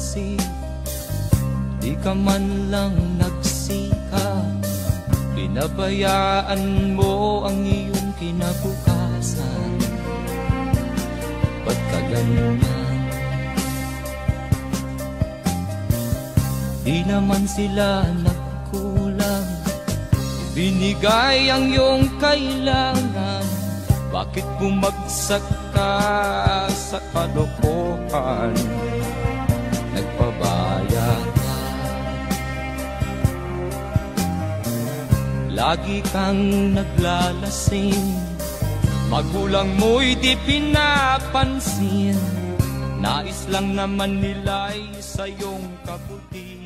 kasi di ka man lang nagsikap. Pinabayaan mo ang iyong kinabukasan. Ba't ka ganyan? Di naman sila nagkulang, binigay ang iyong kailangan. Bakit bumagsak ka sa kalokohan? Nagpabaya ka, lagi kang naglalasing. Magulang mo'y di pinapansin. Nais lang naman nila'y sa iyong kabutihan.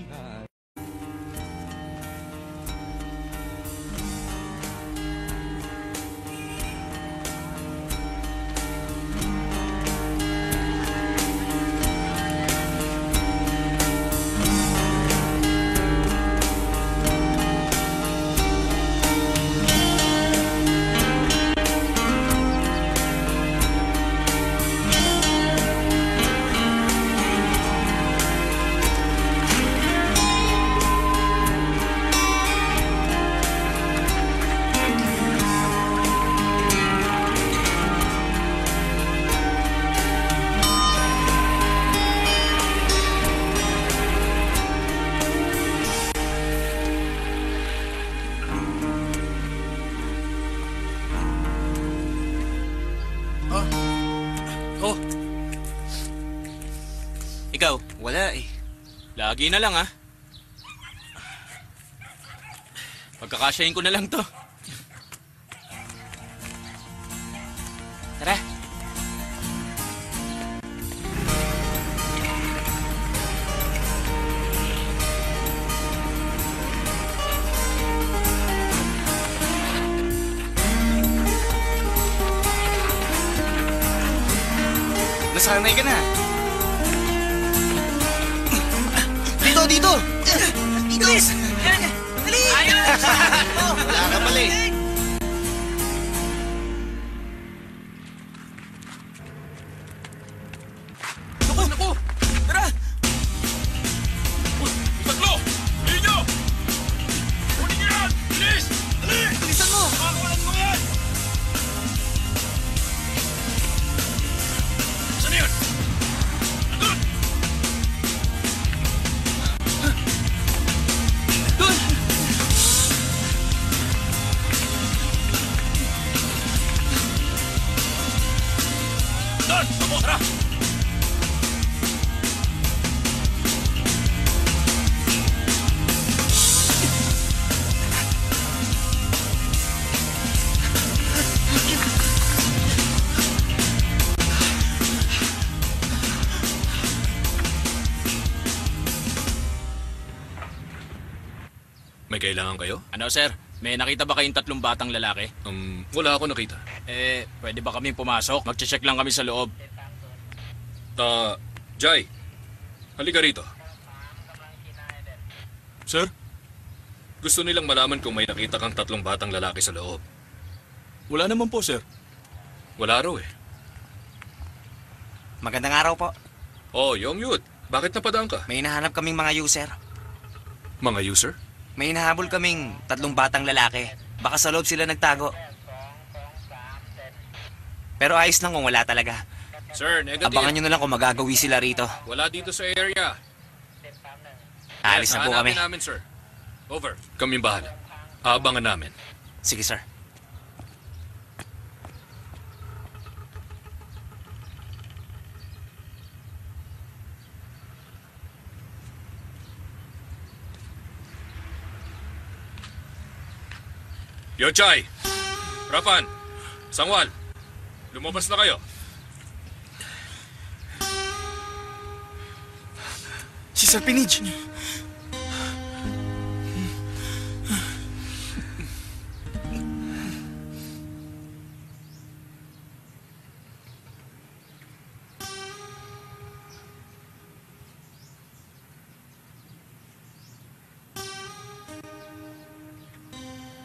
Ikaw? Wala eh. Lagi na lang ha. Pagkakasyahin ko na lang to. Tara. Nasanay ka na. Dito! Dito! Bilis! Dali! Ayos! Wala ka pala eh. Naku! Naku! Tara! Tatlo! Ninyo! Kunin niyo yan! Bilis! Dali! Bilisan mo! Makakulan mo yan! Saan yun? Andun! Doon! Doon! Ako! Tara! May kailangan kayo? Ano sir? May nakita ba kayong tatlong batang lalaki? Wala ako nakita. Pwede ba kami pumasok? Magche-check lang kami sa loob. Jai, halika rito. Sir? Gusto nilang malaman kung may nakita kang tatlong batang lalaki sa loob. Wala naman po, sir. Wala raw eh. Magandang araw po. Oh, Yongyut, bakit napadaan ka? May hinahanap kaming mga user. Mga user? May hinahabol kaming tatlong batang lalaki. Baka sa loob sila nagtago. Pero ayos lang kung wala talaga. Sir, negative. Abangan nyo na lang kung magagawi sila rito. Wala dito sa area. Alis na po kami. Namin, sir. Over. Kaming bahala. Aabangan namin. Sige, sir. Yochai! Rapan! Sangwal! Lumabas na kayo. Si Sir Pinij!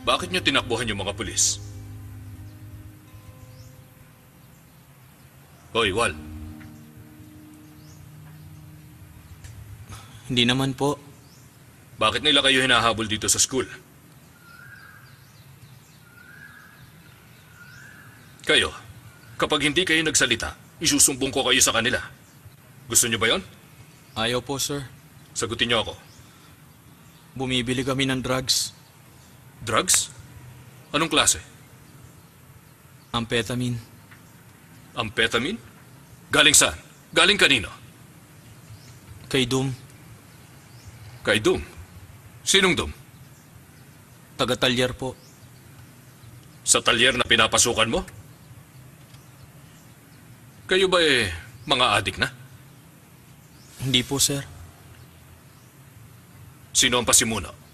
Bakit niyo tinakbuhan yung mga pulis? Hoy, Wal. Hindi naman po. Bakit nila kayo hinahabol dito sa school? Kayo, kapag hindi kayo nagsalita, isusumbong ko kayo sa kanila. Gusto niyo ba yon? Ayaw po, sir. Sagutin niyo ako. Bumibili kami ng drugs. Drugs? Anong klase? Amphetamine. Amphetamine? Galing saan? Galing kanino? Kay Dum. Kay Dum. Sinong Dum? Taga-talyer po. Sa talyer na pinapasukan mo? Kayo ba mga adik na? Hindi po, sir. Sino ang pasimuno?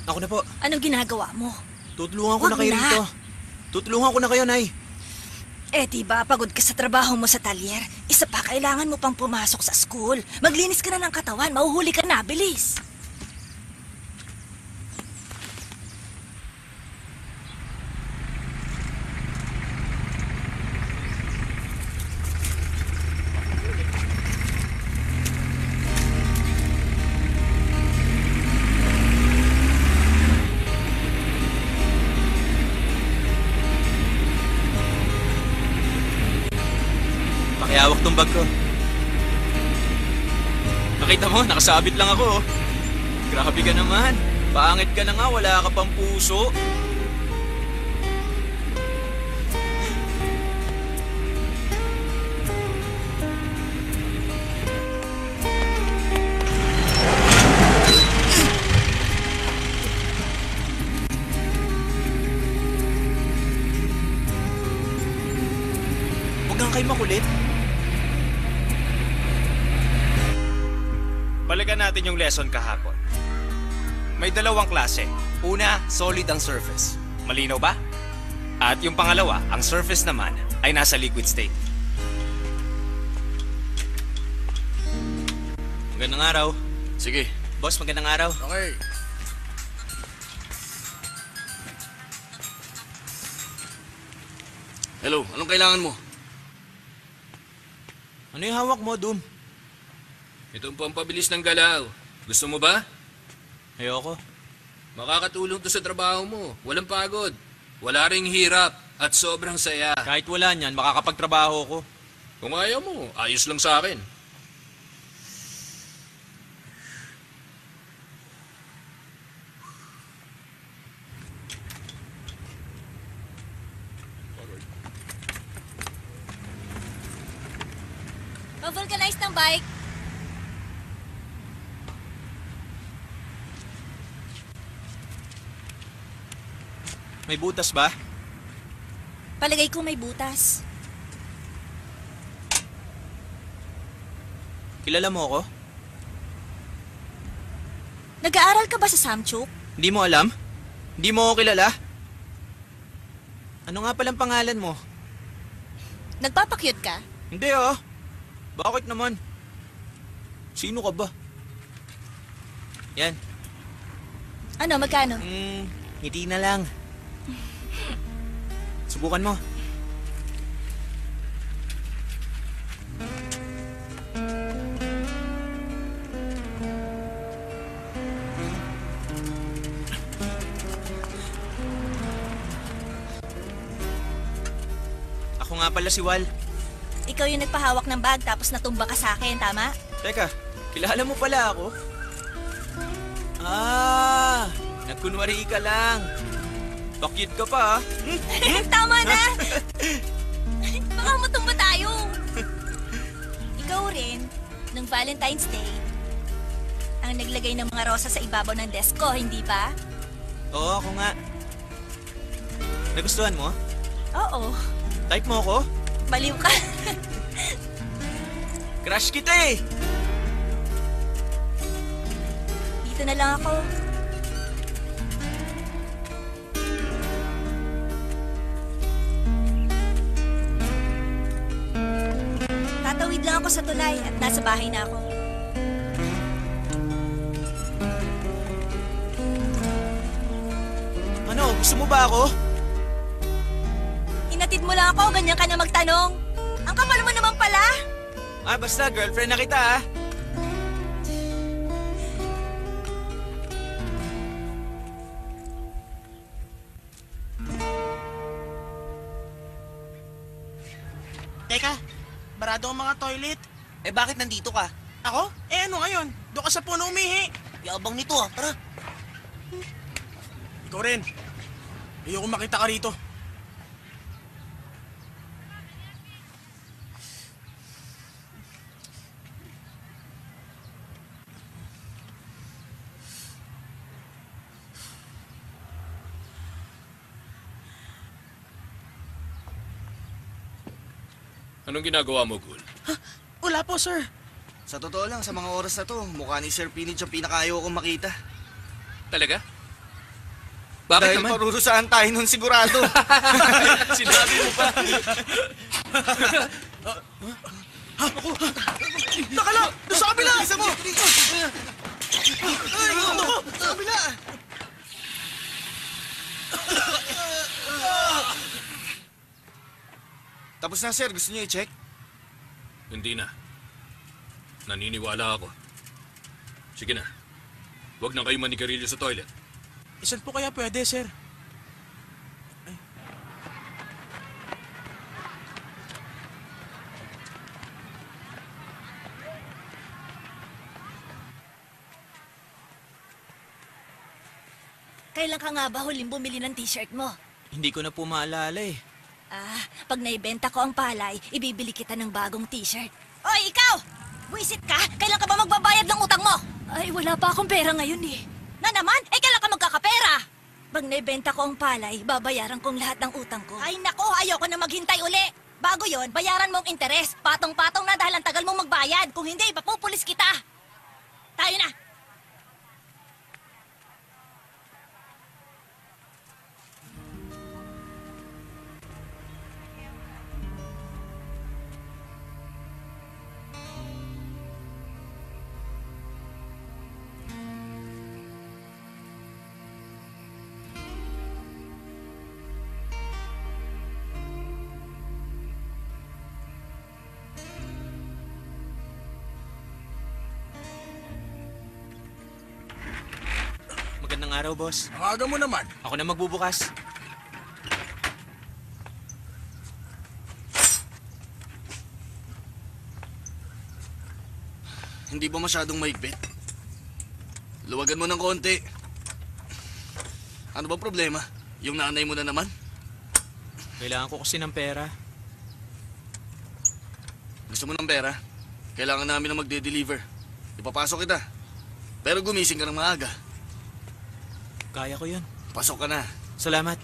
Ako na po. Anong ginagawa mo? Tutulungan ko Wag na kayo na. rito. Tutulungan ko na kayo, Nay. Eh, diba, pagod ka sa trabaho mo sa talyer. Isa pa, kailangan mo pang pumasok sa school. Maglinis ka na ng katawan, mahuhuli ka na, bilis. Pakihawak tong bag ko. Nakita mo, nakasabit lang ako. Oh. Grabe ka naman. Pangit ka na nga, wala ka pang puso. Huwag kang kayo makulit. Balikan natin yung lesson kahapon. May dalawang klase. Una, solid ang surface. Malinaw ba? At yung pangalawa, ang surface naman ay nasa liquid state. Magandang araw. Sige. Boss, magandang araw. Okay. Hello, anong kailangan mo? Ano yung hawak mo, Dum? Ito ang pampabilis ng galaw. Gusto mo ba? Ayoko. Makakatulong to sa trabaho mo. Walang pagod. Wala ring hirap. At sobrang saya. Kahit wala niyan, makakapagtrabaho ko. Kung ayaw mo, ayos lang sa akin. Ma-vulcanize ng bike. May butas ba? Palagay ko may butas. Kilala mo ako? Nag-aaral ka ba sa Samchuk? Hindi mo alam? Hindi mo ako kilala? Ano nga palang pangalan mo? Nagpapakyut ka? Hindi oh. Bakit naman? Sino ka ba? Yan. Ano, magkano? Ngiti na lang. Subukan mo. Ako nga pala si Wal. Ikaw yung nagpahawak ng bag tapos natumba ka sa akin, tama? Teka, kilala mo pala ako? Nagkunwari ka lang. Pakyut ka pa, Tama na! Baka matumba tayo. Ikaw rin, nung Valentine's Day, ang naglagay ng mga rosa sa ibabaw ng desk ko, hindi ba? Oo, ako nga. Nagustuhan mo? Oo. Type mo ako? Baliw ka. Crush kita eh! Dito na lang ako. Tatawid lang ako sa tulay at nasa bahay na ako. Ano, gusto mo ba ako? Inatid mo lang ako, ganyan ka na magtanong. Ang kapal mo naman pala. Basta girlfriend na kita ah. Teka, barado ang mga toilet. Bakit nandito ka? Ako? Ano ngayon? Doon ka sa puno umihi. Yabang nito tara. Ikaw rin. Ayoko makita ka rito. Anong ginagawa mo, Gul? Wala po, sir. Sa totoo lang, sa mga oras na to, mukha ni Sir Pinich ang pinakaayaw kong makita. Talaga? Bakit Dahil naman? parurusahan tayo nun sigurado. Sinabi mo pa. Nakala! Doon sa kabila! Isa mo! Ay, ako! Sa kabila! Tapos na, sir. Gusto niyo i-check? Hindi na. Naniniwala ako. Sige na. Huwag na kayo manigarilyo sa toilet. Isan po kaya pwede, sir? Kailan ka nga ba huling bumili ng t-shirt mo? Hindi ko na po maalala eh. Pag naibenta ko ang palay, ibibili kita ng bagong t-shirt. Oy, ikaw! Buisit ka? Kailan ka ba magbabayad ng utang mo? Ay, wala pa akong pera ngayon eh. Na naman? Kailan ka magkakapera? Pag naibenta ko ang palay, babayaran kong lahat ng utang ko. Ay nako, ayoko na maghintay uli. Bago yon, bayaran mong interes. Patong-patong na dahil ang tagal mong magbayad. Kung hindi, papupulis kita. Tayo na. Magandang araw, boss. Ang aga mo naman. Ako na magbubukas. Hindi ba masyadong maigpit? Luwagan mo ng konti. Ano ba problema? Yung nanay mo na naman? Kailangan ko kasi ng pera. Gusto mo ng pera? Kailangan namin na magde-deliver. Ipapasok kita. Pero gumising ka ng maaga. Kaya ko yun. Pasok ka na. Salamat.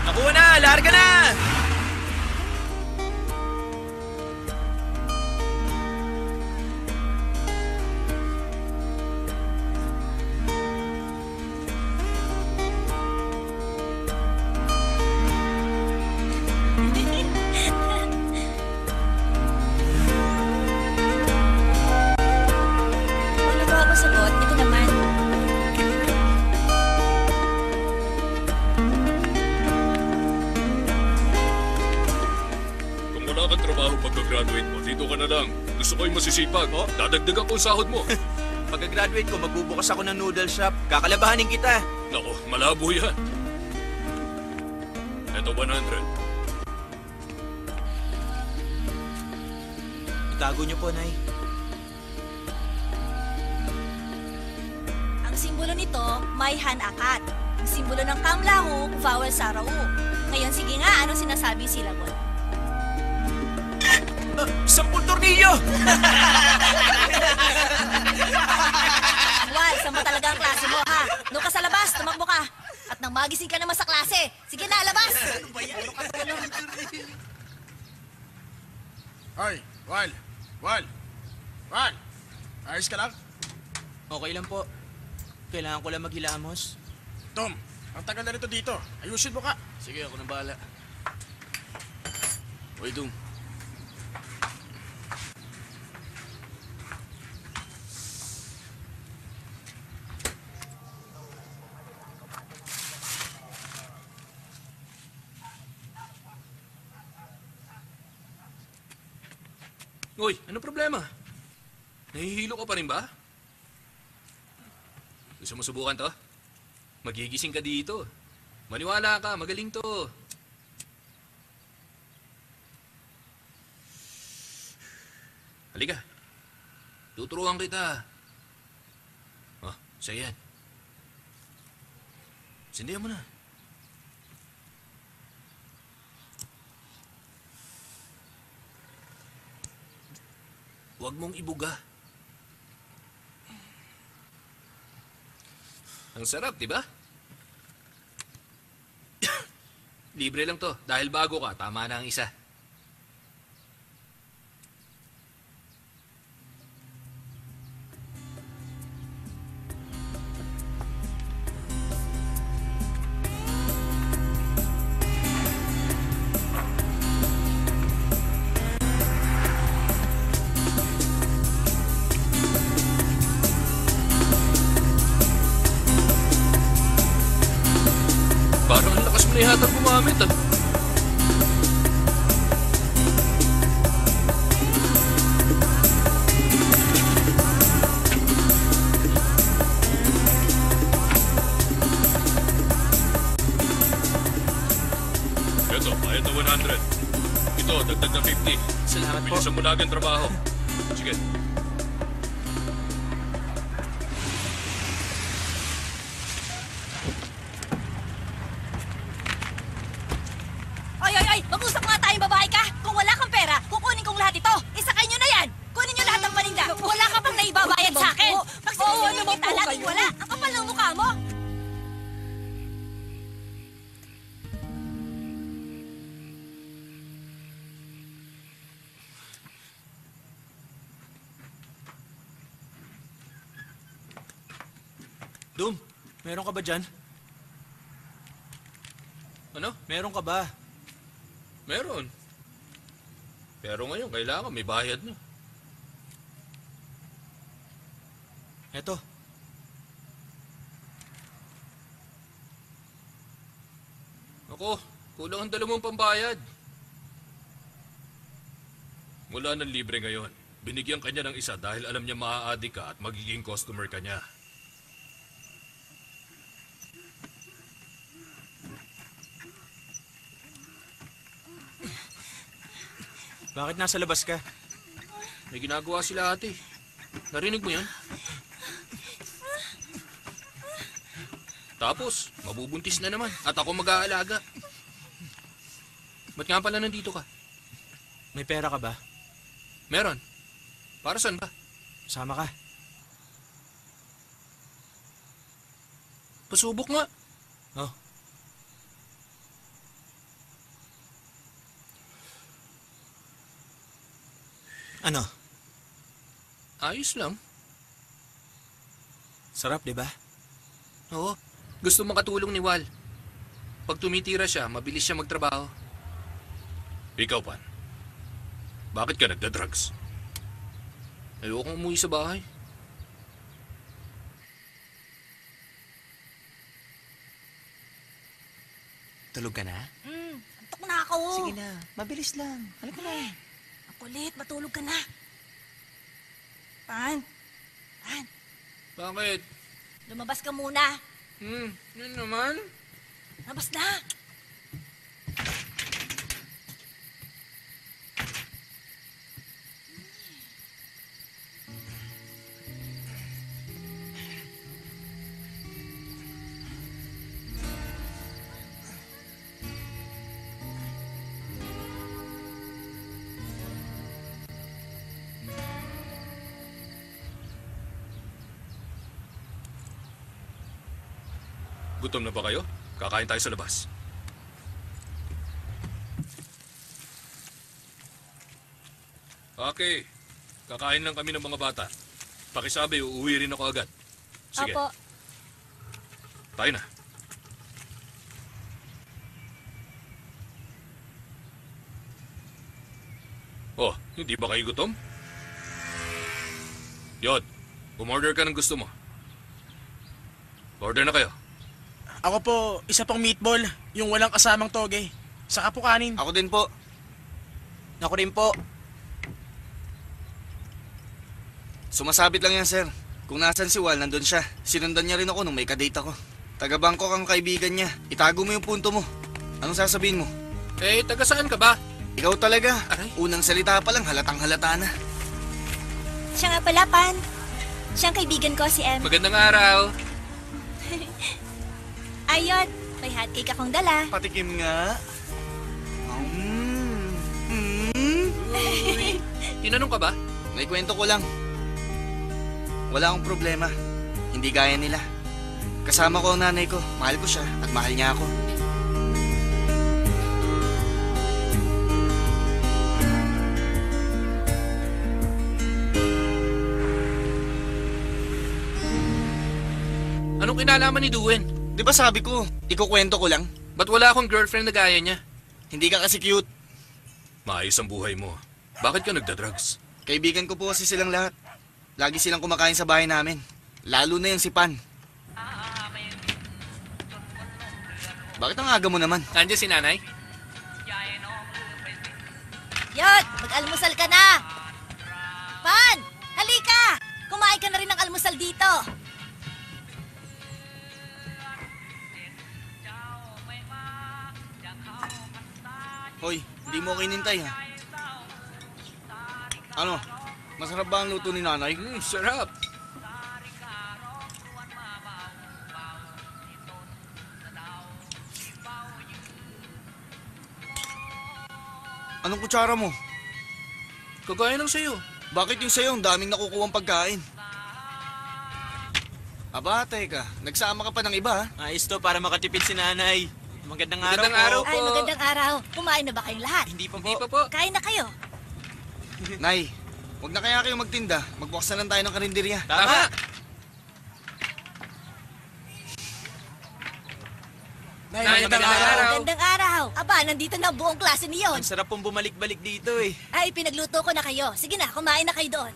Nakuha na! Larga na! Kung nagawa mo sagot, ito naman. Kung wala kang trabaho pagka-graduate mo, dito ka na lang. Gusto ko yung masisipag. Dadagdagan ko ang sahod mo. Pagka-graduate ko, magbubukas ako ng noodle shop. Kakalabahanin kita. Nako, malabo yan. Ito 100. Itago niyo po, Nay. Ang simbolo nito, may han-akat. Ang simbolo ng kamlahu, vowel sa rau. Ngayon, sige nga, anong sinasabi syllable? 10 tornilyo! Wal, saan mo talaga ang klase mo, ha? Doon ka sa labas, tumakbo ka. At nang magising ka naman sa klase. Sige na, labas! Hoy, Wal! Wal! Wal! Ayos ka lang? Okay lang po. Kailangan ko lang maghilamos. Tom, ang tagal na rito dito. Ayusin mo ka. Sige, ako nang bahala. Hoy, Dum. Uy, ano problema? Nahihilo ka pa rin ba? Gusto mo subukan to? Magigising ka dito. Maniwala ka, magaling to. Halika. Tuturuan kita. Oh, sa'yo yan. Sindihan mo na. Huwag mong ibuga. Ang sarap, di ba? Libre lang to. Dahil bago ka, tama na ang isa. Parang ang lakas mo na yata gumamit ah. Ito, bayad na 100. Ito, dagdag na 50. Salamat po. Bilisan mo lagi ang trabaho. Sige. Ay, ay, ay! Mag-usap nga tayong babae ka! Kung wala kang pera, kukunin kong lahat ito! Isakay nyo na yan! Kunin nyo lahat ng paninda! Wala ka pang naibabayad sa akin! Pag sinungaling kita, laging wala! Ang kapal ng mukha mo! Dum, meron ka ba dyan? Ano? Meron ka ba? Meron. Pero ngayon, kailangan may bayad na. Eto. Ako, kulang ang 2 pambayad. Mula ng libre ngayon. Binigyan kanya ng isa dahil alam niya maa-addict ka at magiging customer ka niya. Bakit nasa labas ka? May ginagawa sila ate. Narinig mo yan? Tapos, mabubuntis na naman. At ako mag-aalaga. Ba't nga pala nandito ka? May pera ka ba? Meron. Para saan ba? Sama ka. Pasubok nga. Oh. Ano? Ayos lang. Sarap, di ba? Oo. Gusto makatulong ni Wal. Pag tumitira siya, mabilis siya magtrabaho. Ikaw, Pan. Bakit ka nagda-drugs? Ayokong umuwi sa bahay. Tulog ka na? Antok na ako! Sige na, mabilis lang. Halika na. Ang kulit, matulog ka na. Pan, Pan, Bakit? lumabas ka muna. Yun naman. Labas na! Gutom na ba kayo? Kakain tayo sa labas. Okay. Kakain lang kami ng mga bata. Pakisabi, uuwi rin ako agad. Sige, Opo. tayo na. Oh, hindi ba kayo gutom? Yod, umorder ka ng gusto mo. Order na kayo. Ako po, isa pang meatball, yung walang kasamang toge. Saka po kanin. Ako din po. Ako rin po. Sumasabit lang yan, sir. Kung nasan si Wal, nandun siya. Sinundan niya rin ako nung may kadate ako. Taga-Bangkok ang kaibigan niya. Itago mo yung punto mo. Anong sasabihin mo? Eh, taga saan ka ba? Ikaw talaga. Aray. Unang salita pa lang, halatang halata na. Siya nga pala, Pan. Siya ang kaibigan ko, si Em. Magandang araw. Ayun, may hot cake akong dala. Patikim nga. Tinanong ka ba? May kwento ko lang. Wala akong problema. Hindi gaya nila. Kasama ko ang nanay ko. Mahal ko siya at mahal niya ako. Anong kinalaman ni Duen? Di ba sabi ko, ikukwento ko lang? Ba't wala akong girlfriend na gaya niya? Hindi ka kasi cute. Maayos ang buhay mo. Bakit ka nagda-drugs? Kaibigan ko po kasi silang lahat. Lagi silang kumakain sa bahay namin. Lalo na yung si Pan. Bakit ang aga mo naman? Nandiyan si nanay? Yod, mag-almusal ka na. Pan, halika. Kumain ka na rin ng almusal dito. Hoy, hindi mo kinintay ha? Ano? Masarap ba ang luto ni nanay? Sarap. Anong kutsara mo? Kagaya ng sayo. Bakit yung sayo ang daming nakukuhang pagkain? Aba, teka. Nagsama ka pa ng iba ha? Ayos to para makatipid si nanay. Magandang araw Magandang po. araw. Ay, magandang araw. Kumain na ba kayong lahat? Hindi pa po. Hindi pa po. Kain na kayo. Nay, wag na kaya kayo magtinda. Magbukas na lang tayo ng karinderya. Tama. Nay, magandang araw. Magandang araw. Aba, nandito na ang buong klase niyon. Ang sarap pong bumalik-balik dito eh. Ay, pinagluto ko na kayo. Sige na, kumain na kayo doon.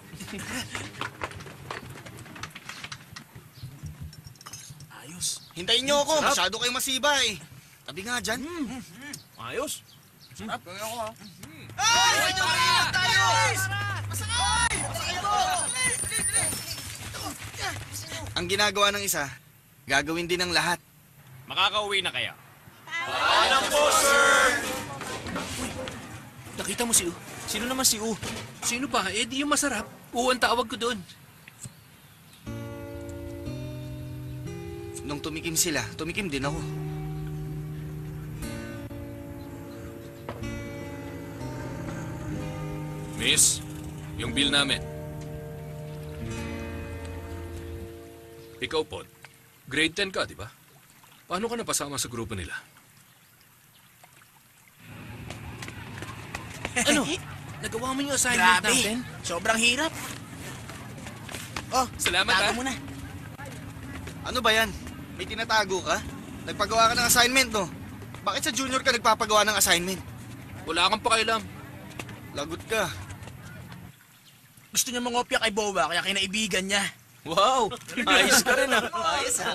Ayos. Hintayin niyo ako. Masyado kayo masiba eh. Tabi nga dyan. Ayos. Sarap. Gawin ako ha. Ang ginagawa ng isa, gagawin din ng lahat. Makakauwi na kayo. Nakita mo si U? Sino naman si U? Sino pa? Eh, di yung masarap. U ang tawag ko doon. Nung tumikim sila, tumikim din ako. Miss, yung bill namin. Ikaw po, grade 10 ka, di ba? Paano ka napasama sa grupo nila? Ano? Nagawa mo yung assignment Grabe. natin? Sobrang hirap. Oh, Salamat, tago ha? mo na. Ano ba yan? May tinatago ka? Nagpagawa ka ng assignment, no? Bakit sa junior ka nagpapagawa ng assignment? Wala kang pakialam. Lagot ka. Gusto niya mangopya kay Bowa, kaya kinaibigan niya. Wow! Ayos ka rin ah. Ayos ah.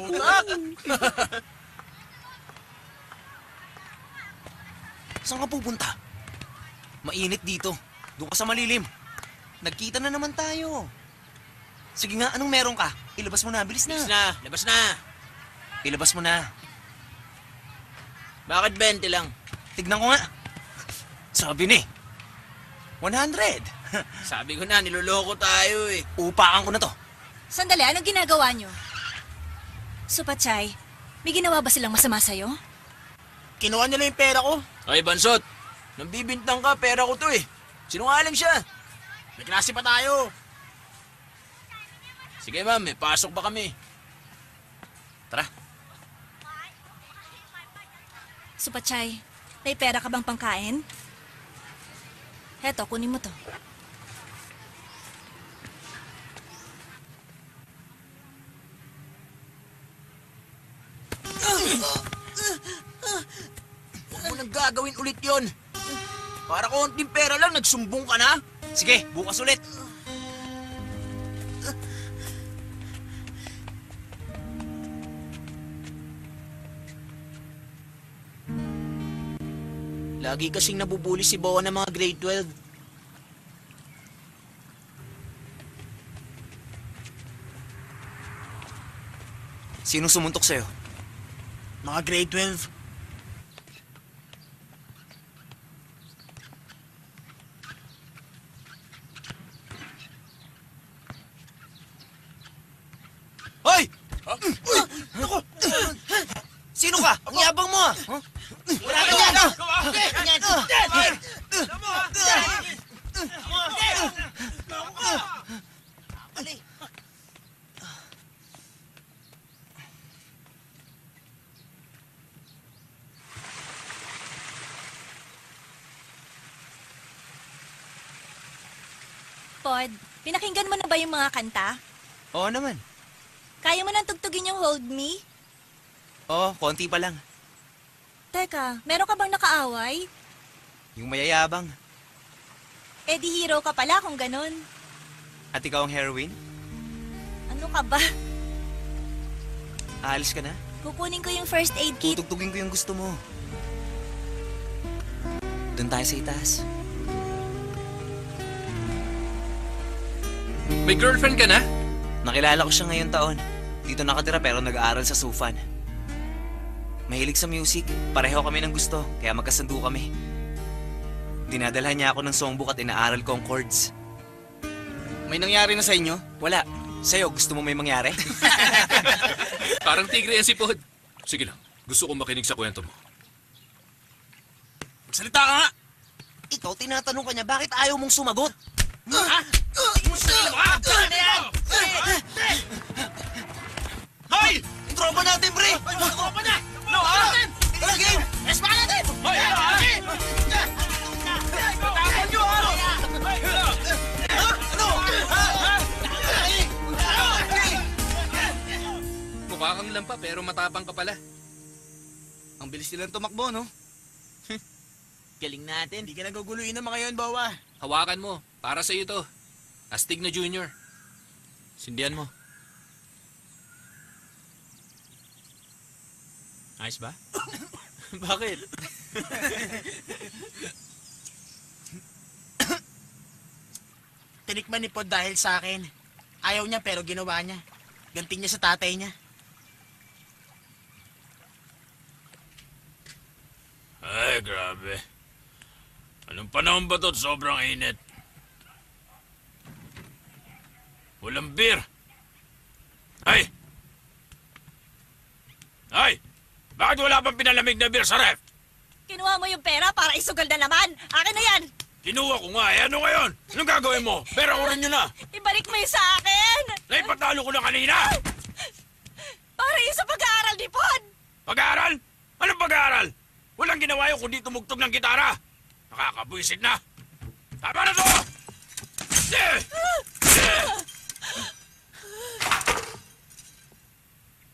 Saan ka pupunta? Mainit dito. Doon ka sa malilim. Nagkita na naman tayo. Sige nga, anong meron ka? Ilabas mo na, bilis na. Labas na. Labas na. Ilabas mo na. Bakit 20 lang? Tignan ko nga. Sabi ni. 100. Sabi ko na, niloloko tayo eh. Upakan ko na to. Sandali, anong ginagawa nyo? Supachay, may ginawa ba silang masama sa'yo? Kinuha niya lang yung pera ko. Ay, Bansot. Nang bibintang ka, pera ko to eh. Sinungaling siya. May klase pa tayo. Sige ma'am, may pasok ba kami? Tara. Supachay, may pera ka bang pangkain? Heto, kunin mo to. nang gagawin ulit yon. Para konting pera lang, nagsumbong ka na. Sige, bukas ulit. Lagi kasing nabubuli si Boa ng mga grade 12. Sinong sumuntok sa'yo? Mga grade 12. Hoy! Sino ka? Ang yabang mo ah! Wala ka yan! Pod, pinakinggan mo na ba yung mga kanta? Oo naman. Kaya mo nang tugtugin yung Hold Me? Oo, konti pa lang. Teka, meron ka bang nakaaway? Yung mayayabang. Eh di hero ka pala kung ganun. At ikaw ang heroine? Ano ka ba? Aalis ka na? Kukunin ko yung first aid kit. Tutugtugin ko yung gusto mo. Doon tayo sa itaas. May girlfriend ka na? Nakilala ko siya ngayong taon. Dito nakatira pero nag-aaral sa Sufan. Mahilig sa music. Pareho kami ng gusto, kaya magkasundo kami. Dinadalhan niya ako ng songbook at inaaral ko ang chords. May nangyari na sa inyo? Wala. Sa'yo, gusto mo may mangyari? Parang tigre yan si Pod. Sige lang, gusto kong makinig sa kwento mo. Salita ka nga! Ikaw, tinatanong ka niya, bakit ayaw mong sumagot? Hoy! Tropa natin, pre! Tropa na! No, natin! Game! Espa natin! Hoy! Tapon nyo, ha? Ano? Mukha kang lampa pero matapang ka pala. Ang bilis nilang tumakbo, no? Galing natin. Hindi ka naguguluhin ng mga yun, Boa. Hawakan mo, para sa iyo to. Astig na junior. Sindihan mo. Ayos ba? Bakit? Tinikman ni Pod dahil sa akin. Ayaw niya pero ginawa niya. Ganti niya sa tatay niya. Ay, grabe. Anong panahon ba to? Sobrang init. Walang beer. Ay! Ay! Bakit wala pang pinalamig na beer sa ref? Kinuha mo yung pera para isugal na naman. Akin na yan! Kinuha ko nga. Eh, ano ngayon? Anong gagawin mo? Pera ko rin yun na. Ibalik mo yung sa akin! Naipatalo ko na kanina. Para yun sa pag-aaral ni Pod! Pag-aaral? Anong pag-aaral? Walang ginawa yun kundi tumugtog ng gitara. Nakakabuisit na. Tama na to!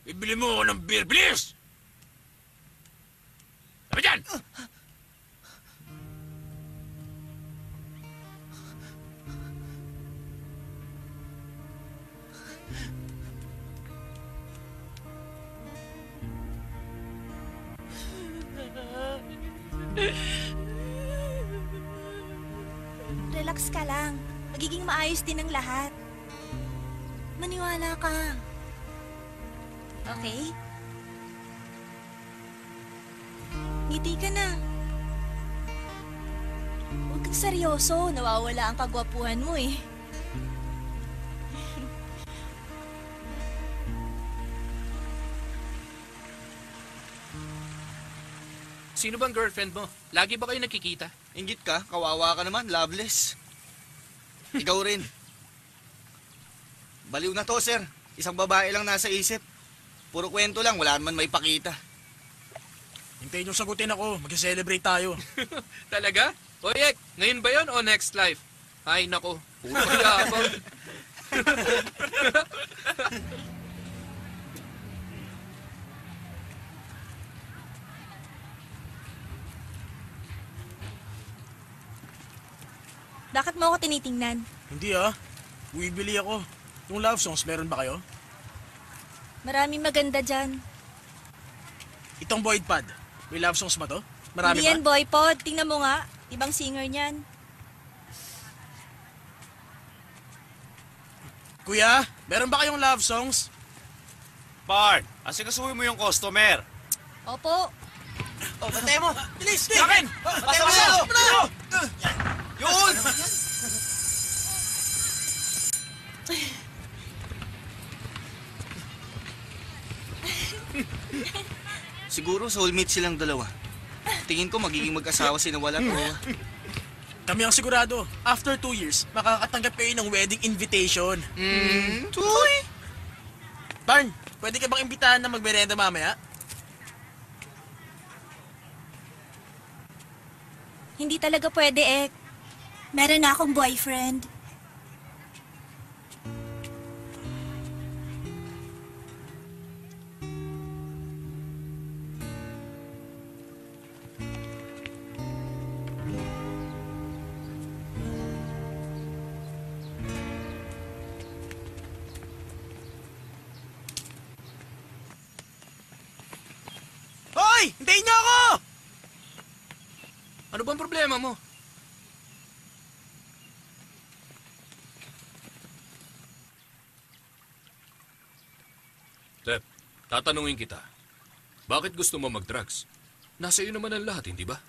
Bibili mo ako ng beer, bilis! Sabi dyan! Relax ka lang. Magiging maayos din ang lahat. Maniwala ka. Okay? Ngiti ka na. Huwag kang seryoso. Nawawala ang kagwapuhan mo eh. Sino bang girlfriend mo? Lagi ba kayo nakikita? Inggit ka? Kawawa ka naman. Loveless. Ikaw rin. Baliw na to, sir. Isang babae lang nasa isip. Puro kwento lang. Wala naman may pakita. Hintayin yung sagutin ako. Mag-celebrate tayo. Talaga? Oyek, ngayon ba yon o next life? Ay, nako. Puro yabang. Bakit mo ako tinitingnan? Hindi ah. Bumibili ako. Yung love songs, meron ba kayo? Maraming maganda dyan. Itong Void Pad. May love songs ba to? Marami Hindi ba? yan, boy pod. Tingnan mo nga. Ibang singer niyan. Kuya, meron ba kayong love songs? Bard, asikasuhin mo yung customer. Opo. Oh, bantay mo! Bilis! Akin! Bantay mo! Yun! Siguro soulmate silang dalawa. Tingin ko magiging mag-asawa si Nawal at Owa. Kami ang sigurado, after 2 years, makakatanggap kayo ng wedding invitation. Uy! Barn, pwede ka bang imbitahan na magmerenda mamaya? Hindi talaga pwede, Ek. Meron na akong boyfriend. Hoy! Hintayin niyo ako! Ano bang problema mo? Tep, tatanungin kita. Bakit gusto mo mag-drugs? Nasa iyo naman ang lahat, hindi ba?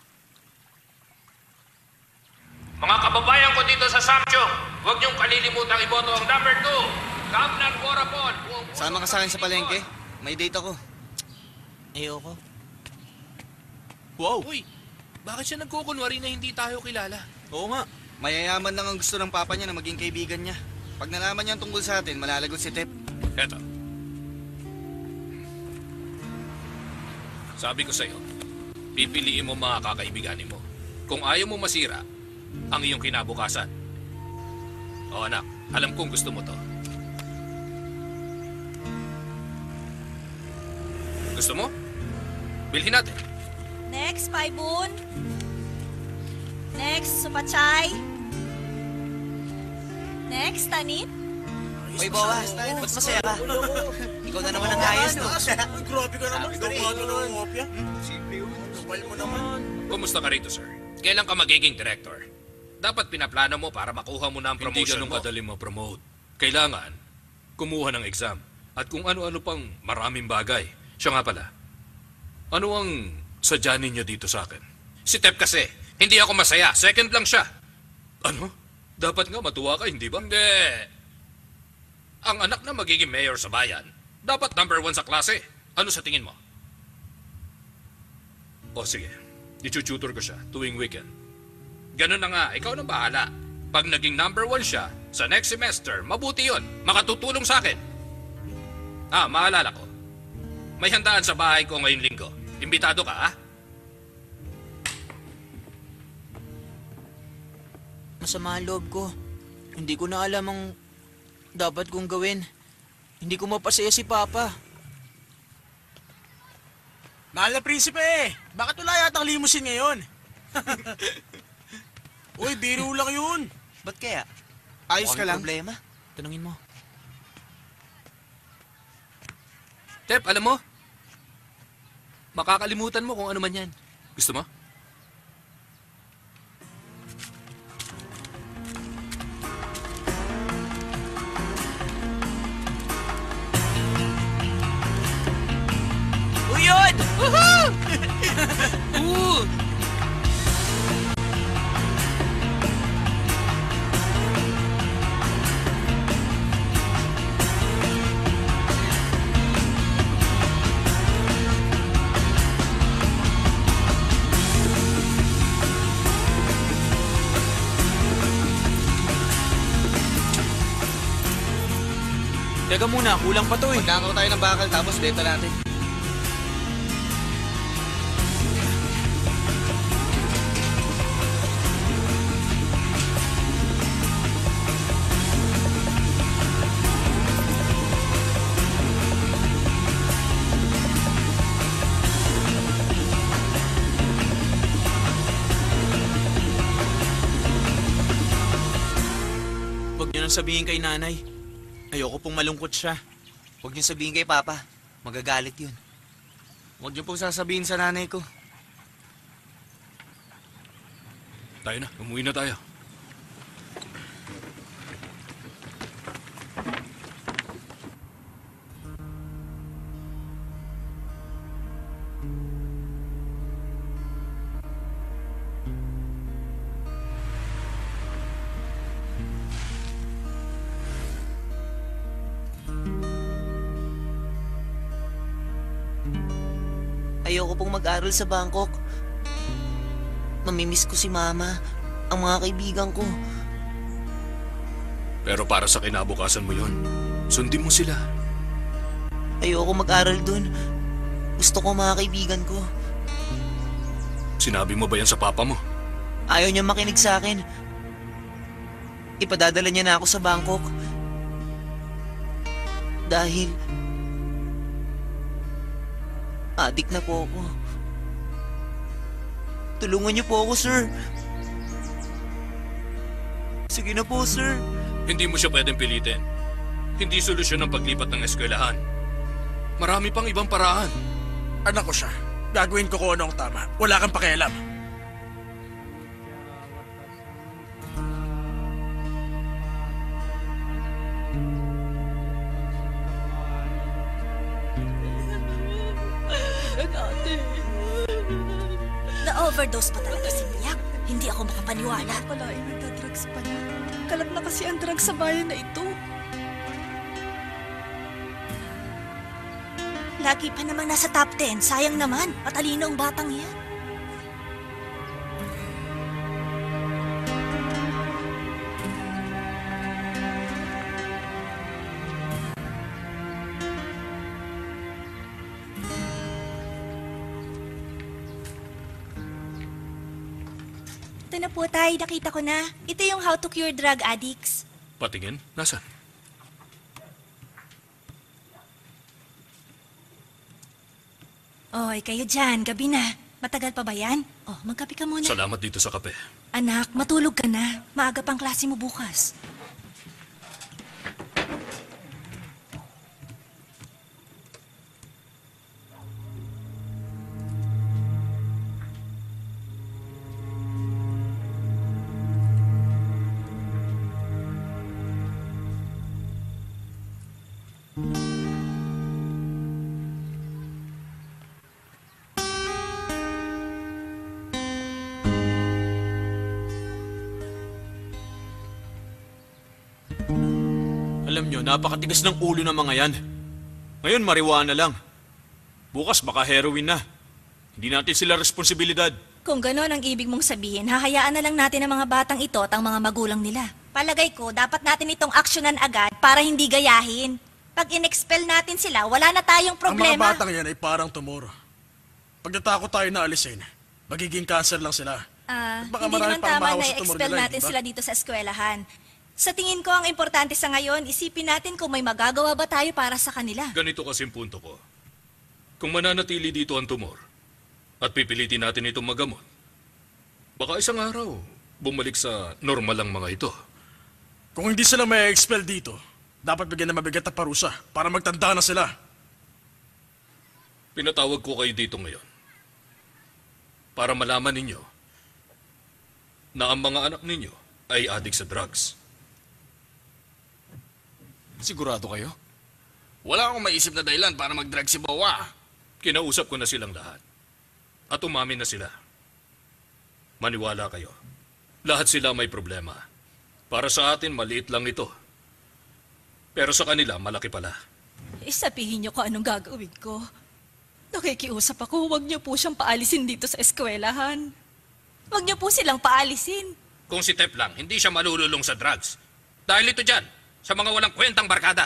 Mga kababayan ko dito sa Samchong, huwag niyong kalilimutang iboto ang number 2, Governor Warapon. Sama ka sa akin sa palengke. May date ako. Ayoko. Wow! Uy, bakit siya nagkukunwari na hindi tayo kilala? Oo nga. Mayayaman lang ang gusto ng papa niya na maging kaibigan niya. Pag nalaman niya ang tungkol sa atin, malalagot si Tep. Eto. Sabi ko sa'yo, pipiliin mo mga kakaibiganin mo. Kung ayaw mo masira, ang iyong kinabukasan. O anak, alam kong gusto mo to. Gusto mo? Bilhin natin. Next, Paibun. Next, Supachay. Next, Tanit. Oy, Bowas, ba't masaya ka? Ikaw na naman ang ayos, no? Ay, grabe ka naman. Ikaw nga ito ng ngopya. Kapal mo naman. Kumusta ka rito, sir? Kailan ka magiging director? Dapat pinaplano mo para makuha mo na ang promotion mo. Hindi ganun kadali ma-promote. Kailangan kumuha ng exam. At kung ano-ano pang maraming bagay. Siya nga pala. Ano ang sadya ninyo dito sa akin? Si Tep kasi, hindi ako masaya. Second lang siya. Ano? Dapat nga matuwa ka, hindi ba? Hindi. Ang anak na magiging mayor sa bayan, dapat number 1 sa klase. Ano sa tingin mo? O sige, itututor ko siya tuwing weekend. Ganun na nga, ikaw na bahala. Pag naging number 1 siya, sa next semester, mabuti yon. Makatutulong sa akin. Maalala ko. May handaan sa bahay ko ngayong linggo. Imbitado ka, ha? Masama ang loob ko. Hindi ko na alam ang dapat kong gawin. Hindi ko mapasaya si Papa. Mahal na prinsipe, bakit wala yatang limousine ngayon? Uy, biro lang yun. Ba't kaya? Ayos ka Mukhang lang. problema. Tanungin mo. Tep, alam mo? Makakalimutan mo kung ano man yan. Gusto mo? Uy, yun! Woohoo! Teka muna, kulang pa to eh. Magnakaw tayo ng bakal tapos benta natin. nang sabihin kay nanay. Ayoko pong malungkot siya. Huwag niyo sabihin kay Papa. Magagalit yun. Huwag niyo pong sasabihin sa nanay ko. Tayo na, umuwi na tayo. Ayoko pong mag-aral sa Bangkok. Mamimiss ko si Mama, ang mga kaibigan ko. Pero para sa kinabukasan mo yon, sundin mo sila. Ayoko mag-aral dun. Gusto ko mga kaibigan ko. Sinabi mo ba yan sa papa mo? Ayaw niya makinig sa akin. Ipadadala niya na ako sa Bangkok. Dahil adik na po ako. Tulungan niyo po ako, sir. Sige na po, sir. Hindi mo siya pwedeng pilitin. Hindi solusyon ang paglipat ng eskwelahan. Marami pang ibang paraan. Anak ko siya. Gagawin ko kung ano ang tama. Wala kang pakialam. Na-overdose pa talaga si Miyak. Hindi ako makapaniwala. Wala ay nagdadrugs pala. Kalat na kasi ang drugs sa bayan na ito. Lagi pa namang nasa top 10. Sayang naman. Matalino ang batang yan. Ito na po, Tay. Nakita ko na. Ito yung How to Cure Drug Addicts. Patingin? Nasaan? Oy, kayo dyan. Gabi na. Matagal pa ba yan? Oh, magkape ka muna. Salamat dito sa kape. Anak, matulog ka na. Maaga pang klase mo bukas. Alam nyo, napakatigas ng ulo ng mga yan. Ngayon, marijuana lang. Bukas, baka heroin na. Hindi natin sila responsibilidad. Kung gano'n ang ibig mong sabihin, hahayaan na lang natin ang mga batang ito at ang mga magulang nila. Palagay ko, dapat natin itong aksyonan agad para hindi gayahin. Pag in-expel natin sila, wala na tayong Ang mga problema. batang yan ay parang tumor. Pag natakot tayo na alisin, magiging cancer lang sila. Baka Hindi marami naman pang tama mahawa na sa tumor i-expel nila, natin di ba? sila dito sa eskwelahan. Sa tingin ko, ang importante sa ngayon, isipin natin kung may magagawa ba tayo para sa kanila. Ganito kasi ang punto ko. Kung mananatili dito ang tumor at pipilitin natin itong magamot, baka isang araw bumalik sa normal lang mga ito. Kung hindi sila may expel dito, dapat bigyan ng mabigat na parusa para magtanda na sila. Pinatawag ko kayo dito ngayon para malaman ninyo na ang mga anak ninyo ay adik sa drugs. Sigurado kayo? Wala akong maisip na dahilan para mag-drug si Bawa. Kinausap ko na silang lahat at umamin na sila. Maniwala kayo, lahat sila may problema. Para sa atin, maliit lang ito. Pero sa kanila, malaki pala. Sabihin niyo kung anong gagawin ko. Nakikiusap ako, huwag niyo po siyang paalisin dito sa eskwelahan. Huwag niyo po silang paalisin. Kung si Tep lang, hindi siya malululong sa drugs. Dahil ito dyan, sa mga walang kwentang barkada.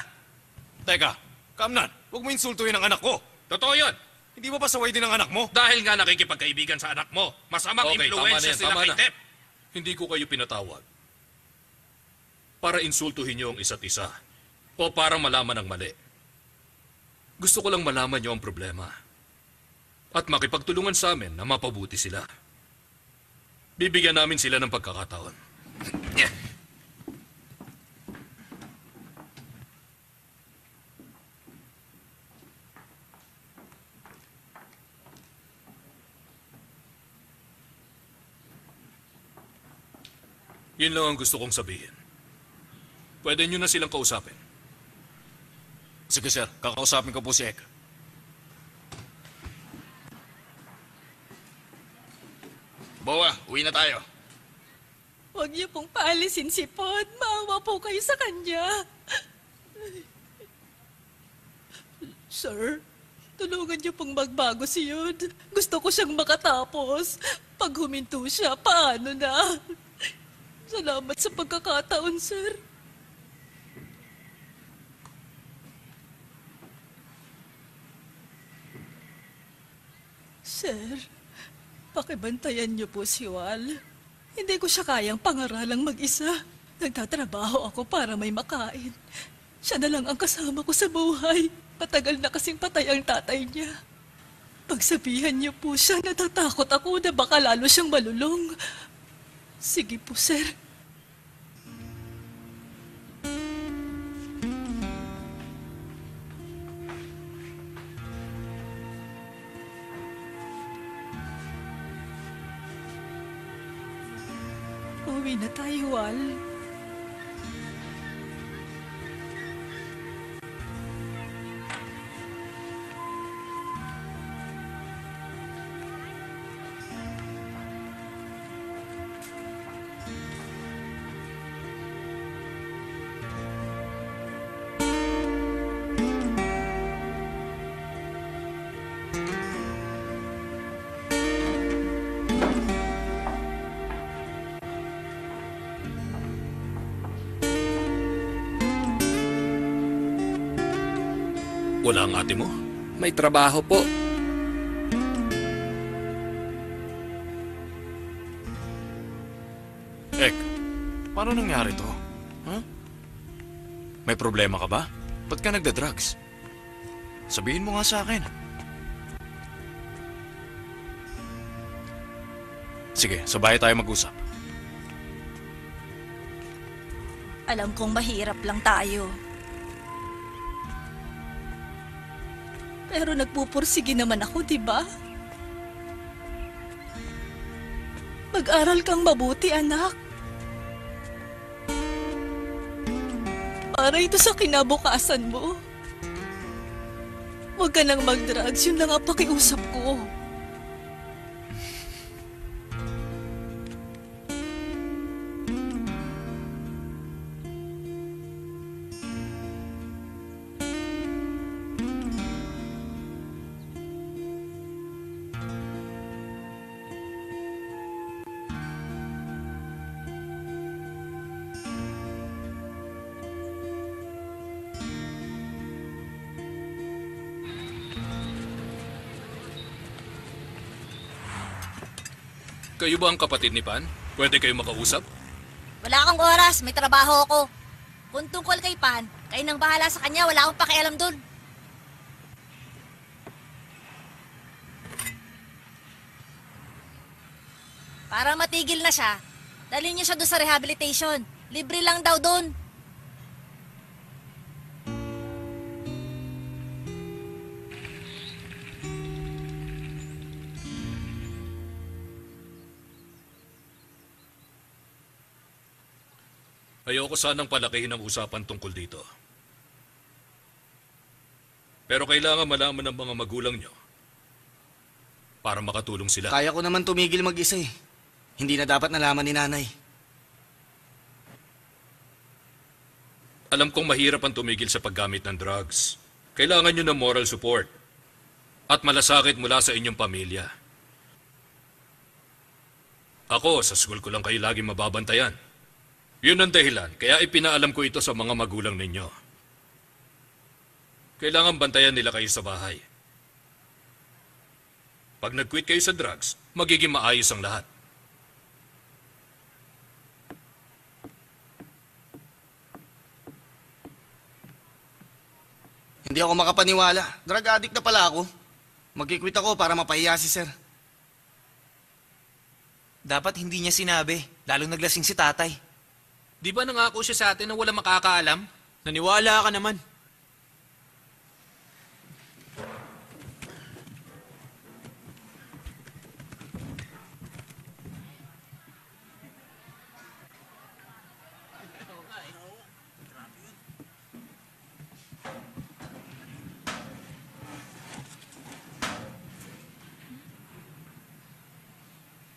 Teka, Kamnan, huwag mo insultuhin ang anak ko. Totoo yun. Hindi mo pasaway din ang anak mo? Dahil nga nakikipagkaibigan sa anak mo. Masamang Okay, impluensya sila tama kay na. Tep. Hindi ko kayo pinatawag para insultuhin niyo ang isa't isa o para malaman ang mali. Gusto ko lang malaman niyo ang problema at makipagtulungan sa amin na mapabuti sila. Bibigyan namin sila ng pagkakataon. Yun lang ang gusto kong sabihin. Pwede nyo na silang kausapin. Sige sir, kakausapin ko po si Ek. Boa, uwi na tayo. Huwag niyo pong paalisin si Pod. Maawa po kayo sa kanya. Sir, tulungan niyo pong magbago si Yod. Gusto ko siyang makatapos. Pag huminto siya, paano na? Salamat sa pagkakataon, sir. Sir, pakibantayan niyo po si Wal. Hindi ko siya kayang pangaralang mag-isa. Nagtatrabaho ako para may makain. Siya na lang ang kasama ko sa buhay. Matagal na kasing patay ang tatay niya. Pagsabihan niyo po siya, natatakot ako na baka lalo siyang malulong. Sige po, sir. Uwi na tayo, Wal. Wala ang ate mo? May trabaho po. Ek, paano nangyari to? Huh? May problema ka ba? Ba't ka nagda-drugs? Sabihin mo nga sa akin. Sige, sabay tayo mag-usap. Alam kong mahirap lang tayo. Pero nagpupursige naman ako, di ba? Mag-aral kang mabuti, anak. Para ito sa kinabukasan mo. Huwag ka nang mag-drugs, yun lang ang pakiusap ko. Kayo ba ang kapatid ni Pan? Pwede kayo makausap? Wala akong oras, may trabaho ako. Kung tungkol kay Pan, kayo nang bahala sa kanya, wala akong pakialam dun. Para matigil na siya, dalhin niyo siya doon sa rehabilitation. Libre lang daw doon. Ayoko sanang palakihin ang usapan tungkol dito. Pero kailangan malaman ng mga magulang nyo para makatulong sila. Kaya ko naman tumigil mag-isa eh. Hindi na dapat nalaman ni nanay. Alam kong mahirap ang tumigil sa paggamit ng drugs. Kailangan nyo ng moral support at malasakit mula sa inyong pamilya. Ako, sa school ko lang kayo lagi mababantayan. Yun ang dahilan, kaya ipinaalam ko ito sa mga magulang ninyo. Kailangan bantayan nila kayo sa bahay. Pag nag-quit kayo sa drugs, magiging maayos ang lahat. Hindi ako makapaniwala. Drug addict na pala ako. Mag-quit ako para mapahiya si sir. Dapat hindi niya sinabi, lalong naglasing si tatay. Di ba nangako siya sa atin na wala makakaalam? Naniwala ka naman.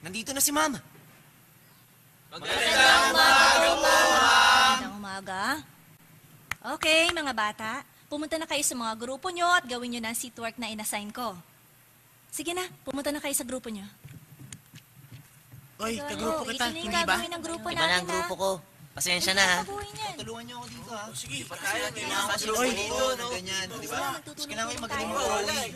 nandito na si Ma'am. Magandang umaga. Okay, mga bata. Pumunta na kayo sa mga grupo nyo at gawin nyo na ang seatwork na inassign ko. Sige na, pumunta na kayo sa grupo nyo. Oy, kagrupo kita, Ito na yung hindi ba? gagawin ng grupo Iba na natin, ang grupo ha? ko. Pasensya na, ha? Tabuhin yan. Tulungan niyo ako dito, ha? Sige, Oy, dito, no? Ganyan, di ba? Tapos kailangan yung magaling mo, Oy.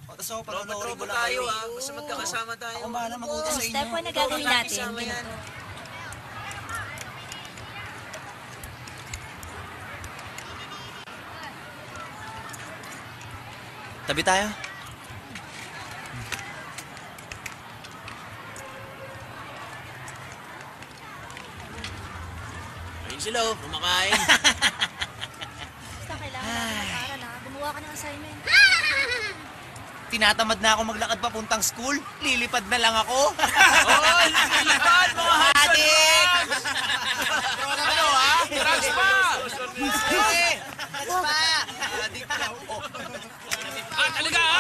O, tapos ako, panonorin ko lang kayo, ha? Basta magkakasama tayo. Ako bahala mag-utos sa inyo. Step 1 na gagawin natin. Ganito. Tabi tayo. Ayun sila, oh, kumakain. Basta kailangan natin mag-aral, ha? Gumawa ka ng assignment. Tinatamad na ako maglakad papuntang school. Lilipad na lang ako. Oy, lilipad, mga Adik! Ano, ha? Drugs pa! Talaga ha?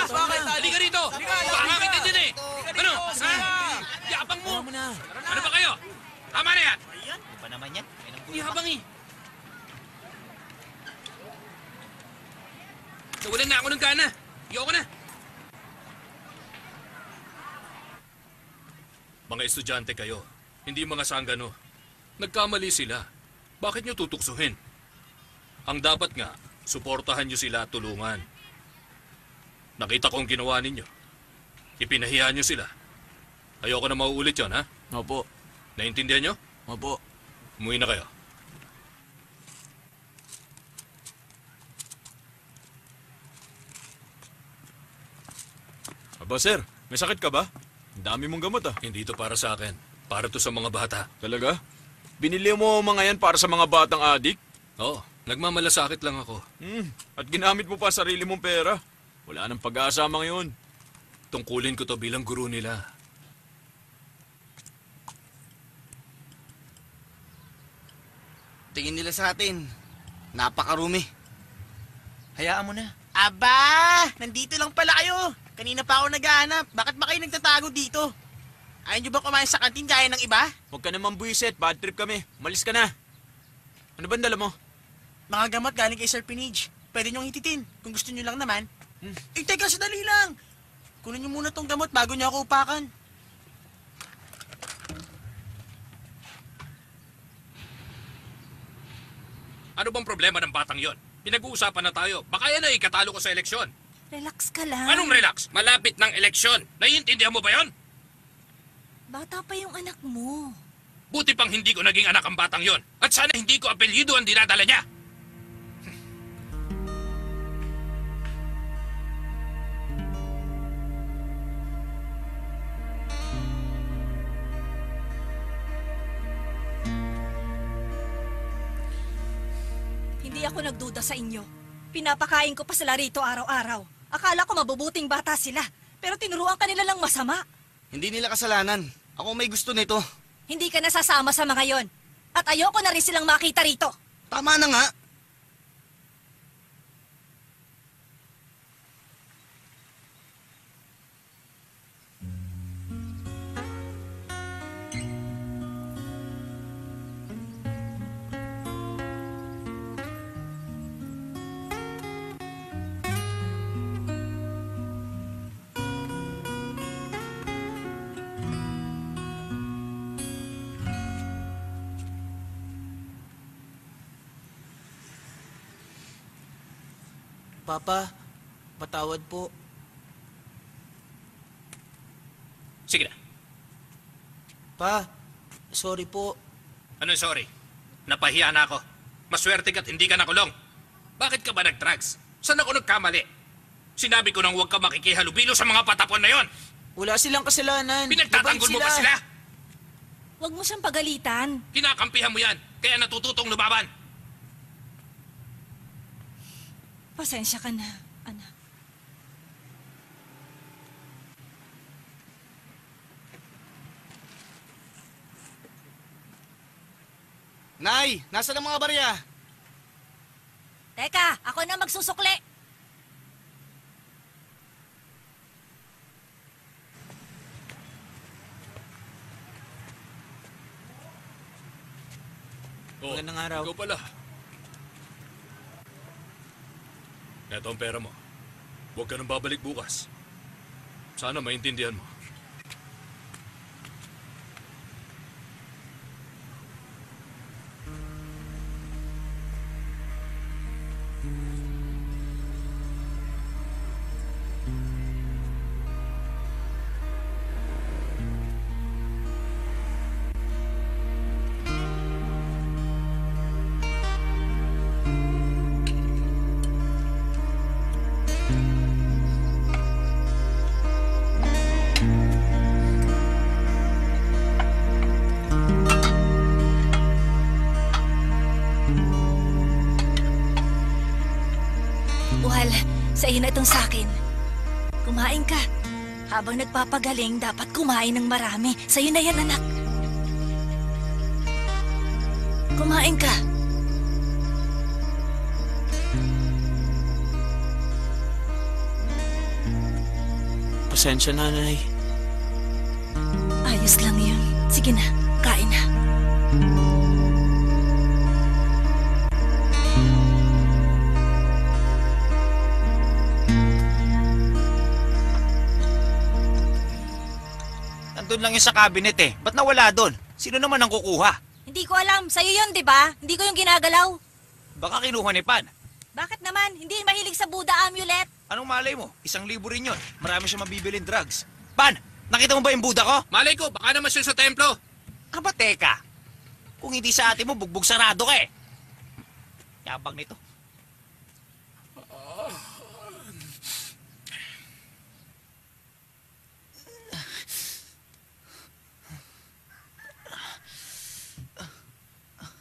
Halika rito! Baka kita dyan eh! Ano? Ha? Yabang mo! Ano ba kayo? Tama na yan! Ano ba naman yan? Yabang eh! Nawalan na ako ng gana. Ayoko na. Mga estudyante kayo, hindi mga sanggano. Nagkamali sila. Bakit nyo tutuksuhin? Ang dapat nga, suportahan nyo sila at tulungan. Nakita ko ang ginawa ninyo. Ipinahiya nyo sila. Ayoko na mauulit yon, ha? Opo, Naintindihan nyo? opo. Umuwi na kayo. Aba sir, may sakit ka ba? Ang dami mong gamot ah. Hindi to para sa akin. Para to sa mga bata. Talaga? Binili mo mga yan para sa mga batang adik? Oo, nagmamalasakit lang ako. At ginamit mo pa sarili mong pera. Wala nang pag-asa mga yun. Tungkulin ko to bilang guro nila. Tingin nila sa atin. Napakarumi. Hayaan mo na. Aba! Nandito lang pala kayo. Kanina pa ako naghahanap. Bakit ba kayo nagtatago dito? Ayaw nyo ba kumain sa kantin gaya ng iba? Huwag ka naman buwisit, bad trip kami. Malis ka na. Ano ba ang dala mo? Mga gamot galing kay Sir Pinage. Pwede nyong hititin kung gusto nyo lang naman. Eh, teka, sadali lang. Kunin nyo muna tong gamot bago nyo ako upakan. Ano bang problema ng batang yon? Pinag-uusapan na tayo. Baka yan ay ikatalo ko sa eleksyon. Relax ka lang. Anong relax? Malapit ng eleksyon. Naiintindihan mo ba yon? Bata pa yung anak mo. Buti pang hindi ko naging anak ang batang yon. At sana hindi ko apelyido ang dinadala niya. Hindi ako nagduda sa inyo. Pinapakain ko pa sila rito araw-araw. Akala ko mabubuting bata sila. Pero tinuruan ka nila lang masama. Hindi nila kasalanan. Ako may gusto nito. Hindi ka nasasama sa mga yon. At ayoko na rin silang makita rito. Tama na nga. Papa, patawad po. Sige na. Pa, sorry po. Ano sorry? Napahiya na ako. Maswerte ka't hindi ka nakulong. Bakit ka ba nag-drugs? Saan ako nagkamali? Sinabi ko nang huwag ka makikihalubilo sa mga patapon na yon. Wala silang kasalanan. Pinagtatanggol mo ba sila? Huwag mo siyang pagalitan. Kinakampihan mo yan. Kaya natututong lumaban. Pasensya ka na, anak. Nay, nasa ang mga barya? Teka, ako na magsusukli. Oh, Magandang araw. ikaw pala. Eto ang pera mo. Huwag ka nang babalik bukas. Sana maintindihan mo. Uhal, sa iyo na itong sakin. Kumain ka. Habang nagpapagaling, dapat kumain ng marami. Sa iyo na yan, anak. Kumain ka. Pasensya, nanay. Ayos lang yun. Sige na, kain na. Nandun lang yun sa cabinet eh. Ba't nawala doon? Sino naman ang kukuha? Hindi ko alam. Sa'yo yun, di ba? Hindi ko yung ginagalaw. Baka kinuha ni Pan. Bakit naman? Hindi mahilig sa Buddha amulet. Anong malay mo? 1,000 rin yun. Marami siya mabibiling drugs. Pan, nakita mo ba yung Buddha ko? Malay ko, baka naman siya sa templo. Aba, teka. Kung hindi sa atin mo, bugbog sarado ka eh. Yabang nito.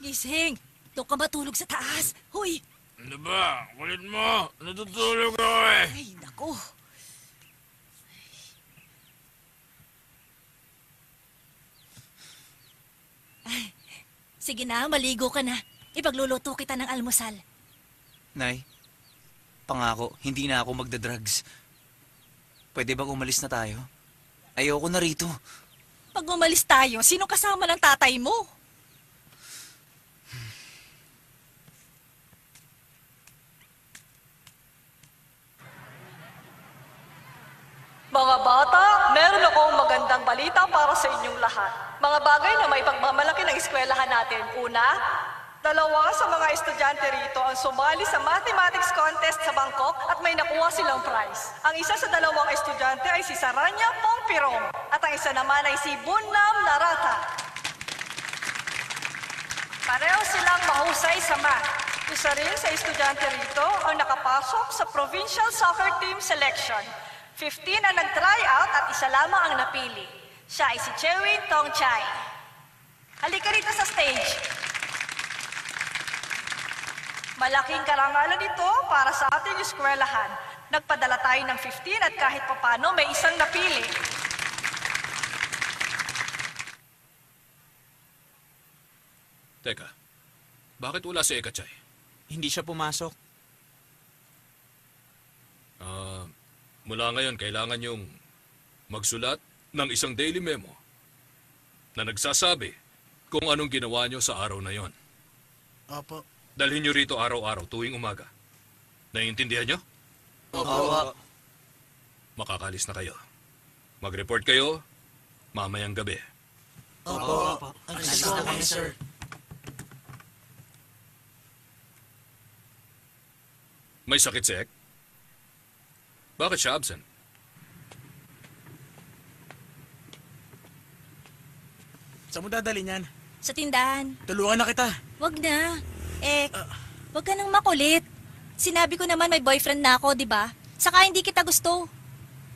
Gising! Doon ka matulog sa taas. Huy! Ano ba? Kulit mo. Natutulog ako eh. Ay, naku. Ay, sige na, maligo ka na. Ipagluluto kita ng almusal. Nay, pangako, hindi na ako magdadrugs. Pwede bang umalis na tayo? Ayoko na rito. Pag umalis tayo, sino kasama ng tatay mo? Mga bata, meron akong magandang balita para sa inyong lahat. Mga bagay na may pagmamalaki ng eskwelahan natin. Una, 2 sa mga estudyante rito ang sumali sa mathematics contest sa Bangkok at may nakuha silang prize. Ang isa sa 2 estudyante ay si Saranya Pongpirong at ang isa naman ay si Bunnam Narata. Pareho silang mahusay sa math. Isa rin sa estudyante rito ang nakapasok sa Provincial Soccer Team Selection. 15 ang nag-try out at isa lamang ang napili. Siya ay si Chewin Tongchai. Halika rito sa stage. Malaking karangalan ito para sa ating eskwelahan. Nagpadala tayo ng 15 at kahit papano may isang napili. Teka, bakit wala si Ekachay? Hindi siya pumasok. Mula ngayon, kailangan yung magsulat ng isang daily memo na nagsasabi kung anong ginawa nyo sa araw na yon. Opo. Dalhin nyo rito araw-araw tuwing umaga. Naiintindihan nyo? Opo. Makakalis na kayo. Mag-report kayo mamayang gabi. Opo. Alis na kayo, sir. May sakit si Ek? Bakit siya absent? Saan mo dadali niyan? Sa tindahan. Tulungan na kita. Wag na. Wag ka nang makulit. Sinabi ko naman may boyfriend na ako, di ba? Saka hindi kita gusto.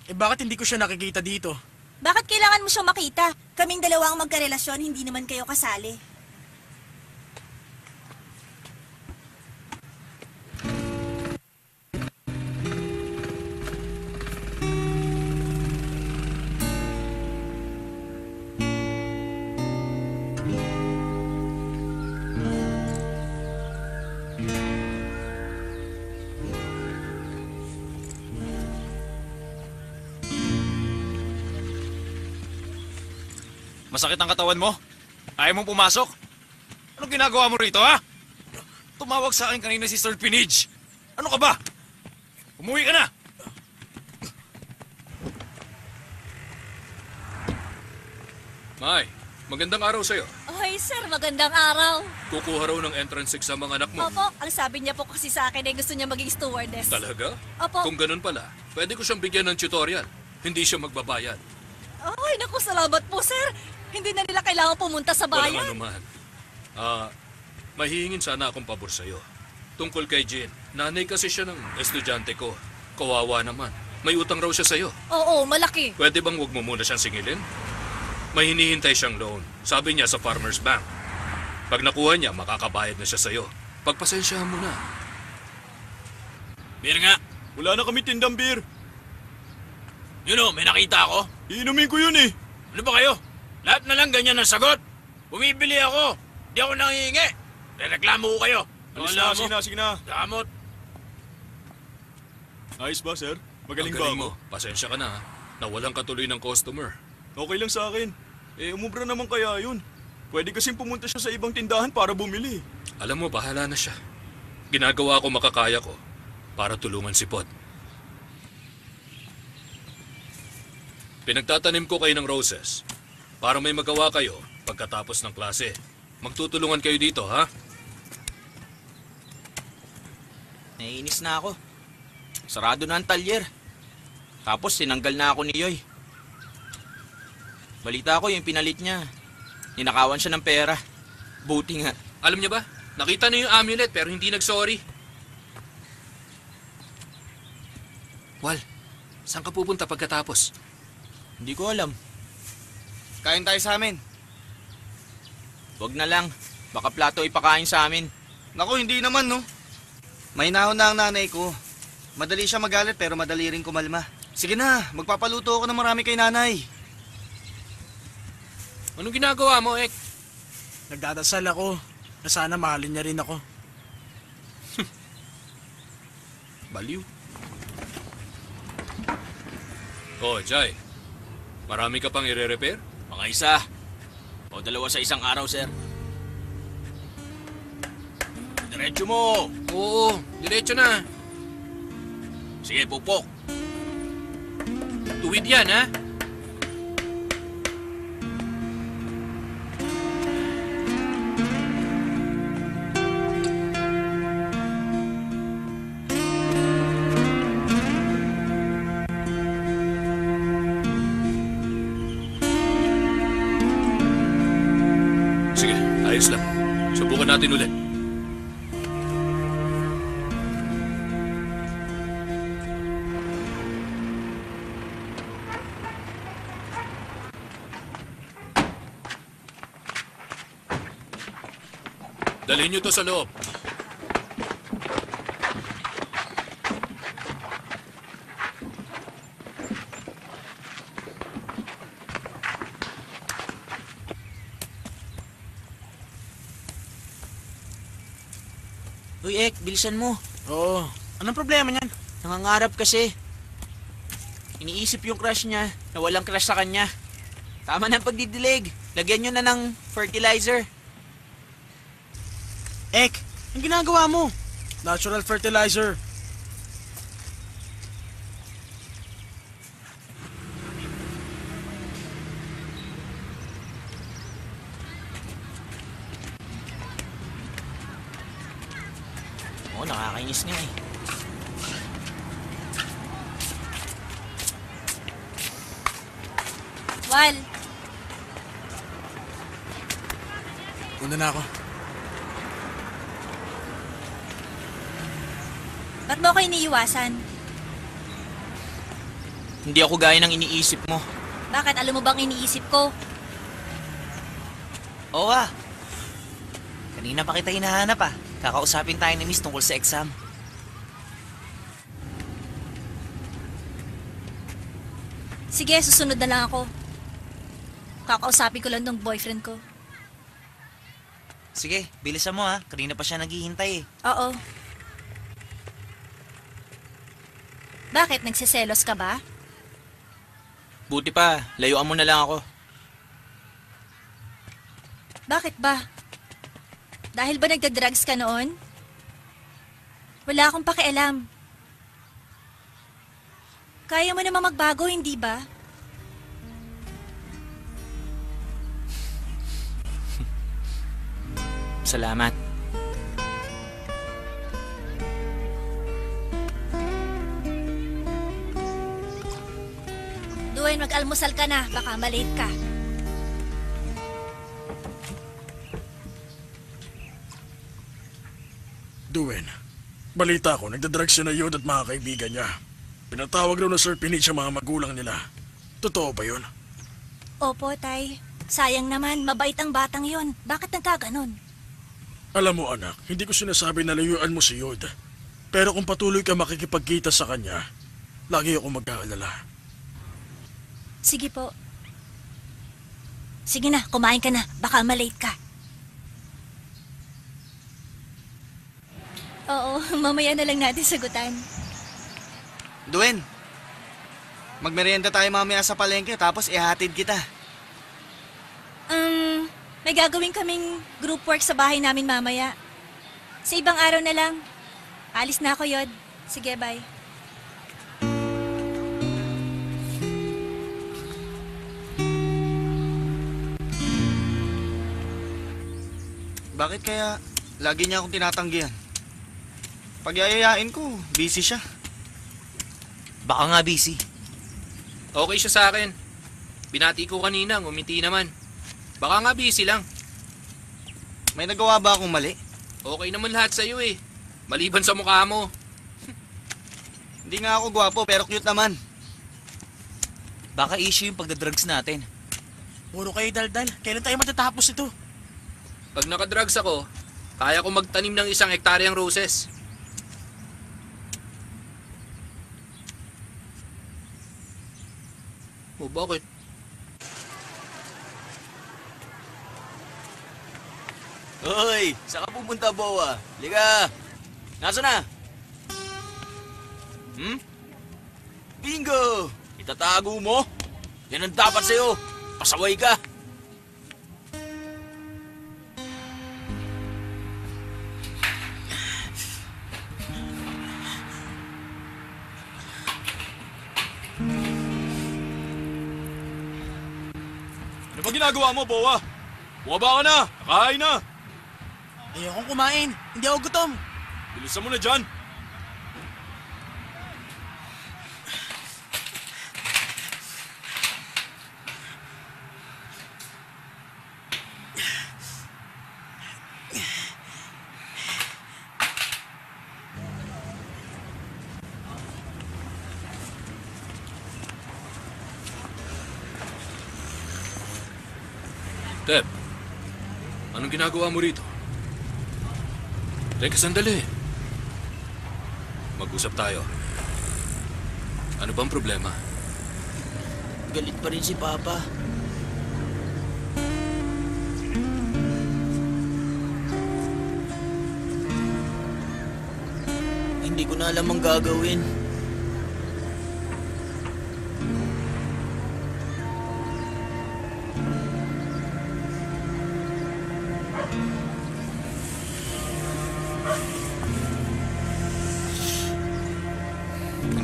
Bakit hindi ko siya nakikita dito? Bakit kailangan mo siyang makita? Kaming dalawa ang magkarelasyon, hindi naman kayo kasali. Masakit ang katawan mo? Ayaw mong pumasok? Anong ginagawa mo rito, ha? Tumawag sa akin kanina si Sir Pinage. Ano ka ba? Umuwi ka na! May, magandang araw sa'yo. Oy, sir, magandang araw. Kukuha raw ng entrance exam ang anak mo. Opo, ang sabi niya po kasi sa akin ay gusto niya maging stewardess. Talaga? Opo. Kung ganun pala, pwede ko siyang bigyan ng tutorial. Hindi siya magbabayad. Ay, naku, salamat po, sir. Hindi na nila kailangan pumunta sa Walang bayan. anuman. Mahihingin sana akong pabor sa'yo. Tungkol kay Jean, nanay kasi siya ng estudyante ko. Kawawa naman. May utang raw siya sa'yo. Oo, malaki. Pwede bang wag mo muna siyang singilin? May hinihintay siyang loan. Sabi niya sa Farmers Bank. Pag nakuha niya, makakabayad na siya sa'yo. Pagpasensyahan mo na. Beer nga. Wala na kami tindang beer. Yun o, may nakita ako. Iinumin ko yun eh. Ano ba kayo? Lahat na lang ganyan ang sagot. Bumibili ako. Di ako nangihingi. Reklamo ko kayo. Alis na, sige na, sige na. Damot. Ayos ba, sir? Magaling Ang ba galing ako? mo. Pasensya ka na, ha? Nawalan ka tuloy ng customer. Okay lang sa akin. Umubra naman kaya yun. Pwede kasing pumunta siya sa ibang tindahan para bumili. Alam mo, bahala na siya. Ginagawa ko makakaya ko para tulungan si Pod. Pinagtatanim ko kayo ng roses para may magawa kayo pagkatapos ng klase. Magtutulungan kayo dito, ha? Naiinis na ako. Sarado na ang talyer. Tapos sinanggal na ako ni Yoy. Balita ko yung pinalit niya. Ninakawan siya ng pera. Buti nga. Alam niya ba? Nakita na yung amulet pero hindi nag-sorry. Wal, saan ka pupunta pagkatapos? Hindi ko alam. Kain tayo sa amin. Wag na lang. Baka plato ipakain sa amin. Naku, hindi naman, no? May nahon na ang nanay ko. Madali siya magalit pero madali rin kumalma. Sige na, magpapaluto ako ng marami kay nanay. Anong ginagawa mo, Ek? Nagdadasal ako na sana mahalin niya rin ako. Baliw. Oh, Jai. Marami ka pang ire-repair? Mga isa. O dalawa sa isang araw, sir. Diretso mo. Oo, diretso na. Sige, pupok. Tuwid yan, ha? Sige, ayos lang. Subukan natin ulit. Dalhin niyo to sa loob. Uy, Ek, bilisan mo. Oo. Anong problema niyan? Nangangarap kasi. Iniisip yung crush niya na walang crush sa kanya. Tama na ang pagdidilig. Lagyan nyo na ng fertilizer. Ek, ang ginagawa mo? Natural fertilizer. Oo, nakakainis nga eh. Wal, Una na ako. ba't mo ako iniiwasan? Hindi ako gaya ng iniisip mo. Bakit? Alam mo bang iniisip ko? Oo ah. Kanina pa kita hinahanap ah. Kakausapin tayo ni Miss tungkol sa exam. Sige, susunod na lang ako. Kakausapin ko lang ng boyfriend ko. Sige, bilisan mo ah. Kanina pa siya naghihintay eh. Oo. Bakit? Nagsiselos ka ba? Buti pa, layuan mo na lang ako. Bakit ba? Dahil ba nagda-drugs ka noon? Wala akong pakialam. Kaya mo naman magbago, hindi ba? Salamat. Duwayne, mag-almusal ka na. Baka malate ka. Duwayne, balita ko, nagdadrugs siya na Yod at mga kaibigan niya. Pinatawag raw na Sir Pinich ang mga magulang nila. Totoo ba yun? Opo, Tay. Sayang naman, mabait ang batang yon. Bakit nagkaganon? Alam mo anak, hindi ko sinasabi na layuan mo si Yod. Pero kung patuloy ka makikipagkita sa kanya, lagi ako mag-aalala. Sige po. Sige na, kumain ka na. Baka malate ka. Oo, mamaya na lang natin sagutan. Duwayne, magmerienda tayo mamaya sa palengke tapos ihatid kita. May gagawin kaming group work sa bahay namin mamaya. Sa ibang araw na lang. Alis na ako, Yod. Sige, bye. Bakit kaya lagi niya akong tinatanggihan? Pag yayayain ko, busy siya. Baka nga busy. Okay siya sa akin. Binati ko kanina, ngumiti naman. Baka nga busy lang. May nagawa ba akong mali? Okay naman lahat sa'yo eh. Maliban sa mukha mo. Hindi nga ako gwapo pero cute naman. Baka issue yung pagdadrugs natin. Puro kayo daldal. Kailan tayo matatapos ito? Pag nakadrugs ako, kaya ko magtanim ng 1 hektaryang roses. O bakit? Hoy, saan ka pupunta, Boa? Liga! Nasaan na? Bingo! Itatago mo? Yan ang dapat sa'yo. Pasaway ka. Ano ba ginagawa mo, Boa? Bumaba ka na! Kakain na! Ayokong kumain. Hindi ako gutom. Bilisan mo na dyan! Tep, anong ginagawa mo rito? Teka, sandali. Mag-usap tayo. Ano bang problema? Galit pa rin si Papa. Hindi ko na alam ang gagawin.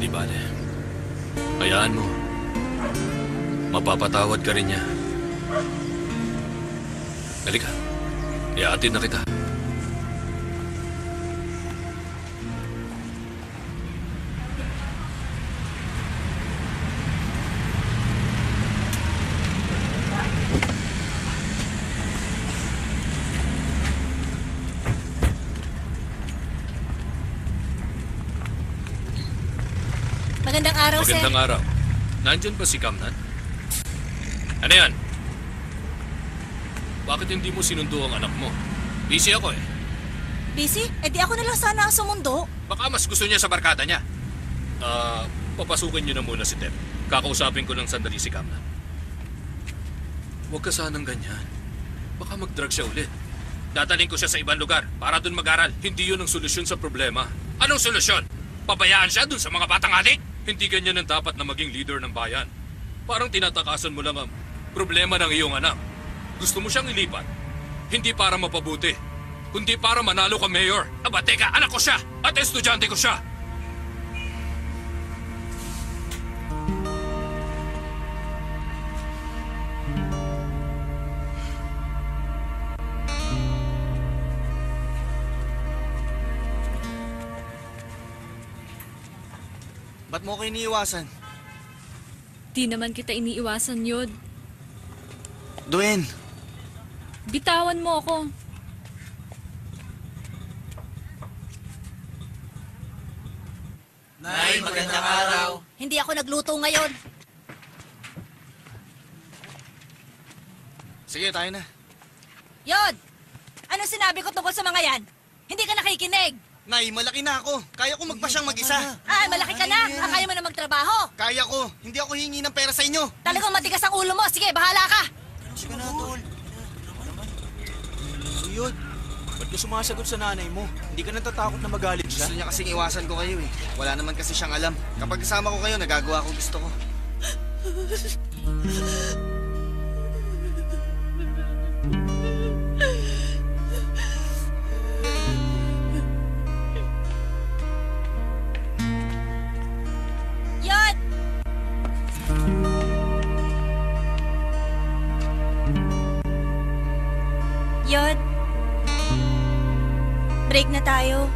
Hindi bale. Hayaan mo. Mapapatawad ka rin niya. Halika. Iatid na kita. Magandang araw, sir. Magandang araw. Nandyan ba si Kamnan? Ano yan? Bakit hindi mo sinundo ang anak mo? Busy ako eh. Busy? Eh di ako na lang sana ang sumundo. Baka mas gusto niya sa barkada niya. Papasukin niyo na muna si Tep. Kakausapin ko ng sandali si Kamnan. Huwag ka sanang ganyan. Baka mag-drug siya ulit. Dadaling ko siya sa ibang lugar para doon mag-aral. Hindi yun ang solusyon sa problema. Anong solusyon? Pabayaan siya doon sa mga batang adik? Hindi ganyan ang dapat na maging leader ng bayan. Parang tinatakasan mo lang ang problema ng iyong anak. Gusto mo siyang ilipat. Hindi para mapabuti. kundi para manalo ka, Mayor. Aba, teka, anak ko siya at estudyante ko siya. Ba't mo ko iniiwasan? Di naman kita iniiwasan, Yod. Duen, Bitawan mo ako. Nay, magandang araw. Hindi ako nagluto ngayon. sige tayo na. Yod! Ano sinabi ko tungkol sa mga yan? Hindi ka nakikinig. Nay, malaki na ako. Kaya ko magpasyang mag-isa. Ah, malaki ka na. Kaya mo na magtrabaho. Kaya ko. Hindi ako hingi ng pera sa inyo. Talagang matigas ang ulo mo. Sige, bahala ka. Sige na, tol. Yun. Ba't ka sumasagot sa nanay mo? Hindi ka natatakot na magalit siya? Gusto niya kasing iwasan ko kayo eh. Wala naman kasi siyang alam. Kapag kasama ko kayo, nagagawa ko gusto ko. Yod! Yod! Break na tayo.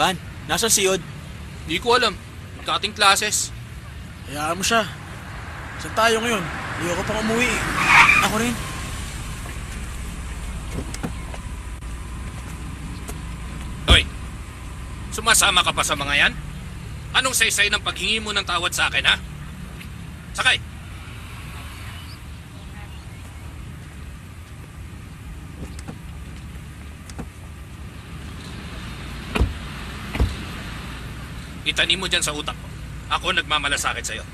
Van, nasan si Yod? Di ko alam. Cutting classes. Hayaan mo siya. Saan tayo ngayon? Ayoko pang umuwi eh. Ako rin. Hoy, sumasama ka pa sa mga yan? Anong saysay ng paghingi mo ng tawad sa akin, ha? Sakay! Itanim mo dyan sa utak ko. Ako nagmamalasakit sa'yo.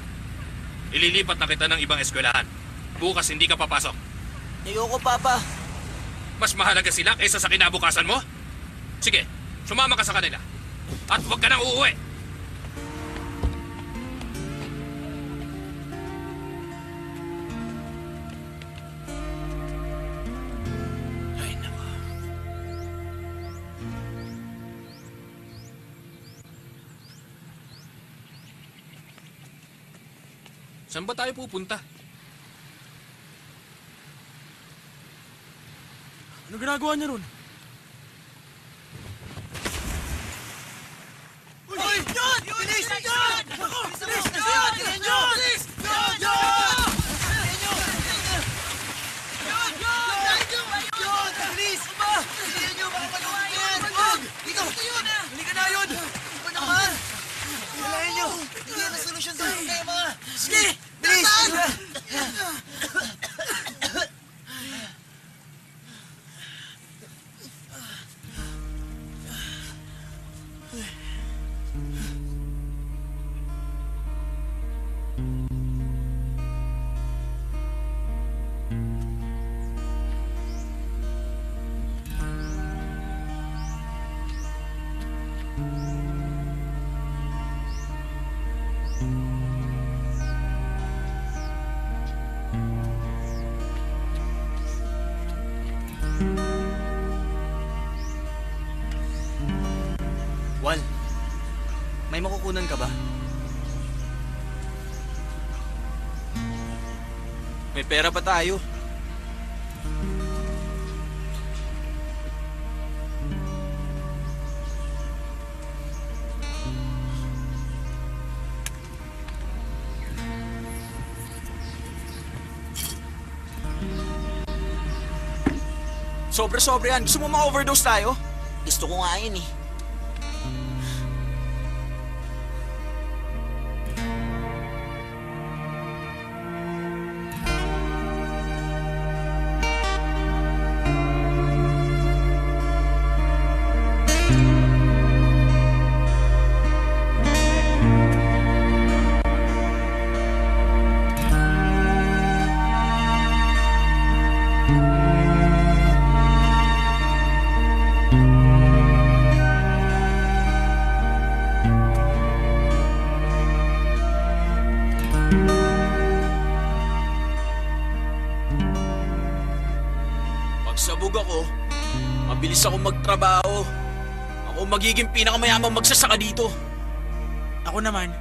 Ililipat na kita ng ibang eskwelahan. Bukas hindi ka papasok. Ayoko, Papa. Mas mahalaga sila kaysa sa kinabukasan mo? Sige, sumama ka sa kanila. At huwag ka nang uuwi. Ay, naku. Saan ba tayo pupunta? Ano ginagawa niya ron? Uy! Yod! Bilis! Yod! Bilis! Yod! Bilis! Yod! Yod! Yod! Bilis! Ba? Hindi nyo makapagawa yan! Wag! Dito! Halika na, Yod! Ano naman? Halayin nyo! Hindi yan ang solusyon sa problema! Sige! Bilis! Wal, may makukunan ka ba? May pera pa tayo. Sobra-sobra yan. Gusto mo ma-overdose tayo? Gusto ko nga yun eh. Pagsabog ako, mabilis ako magtrabaho. Ako magiging pinakamayamang magsasaka dito. Ako naman,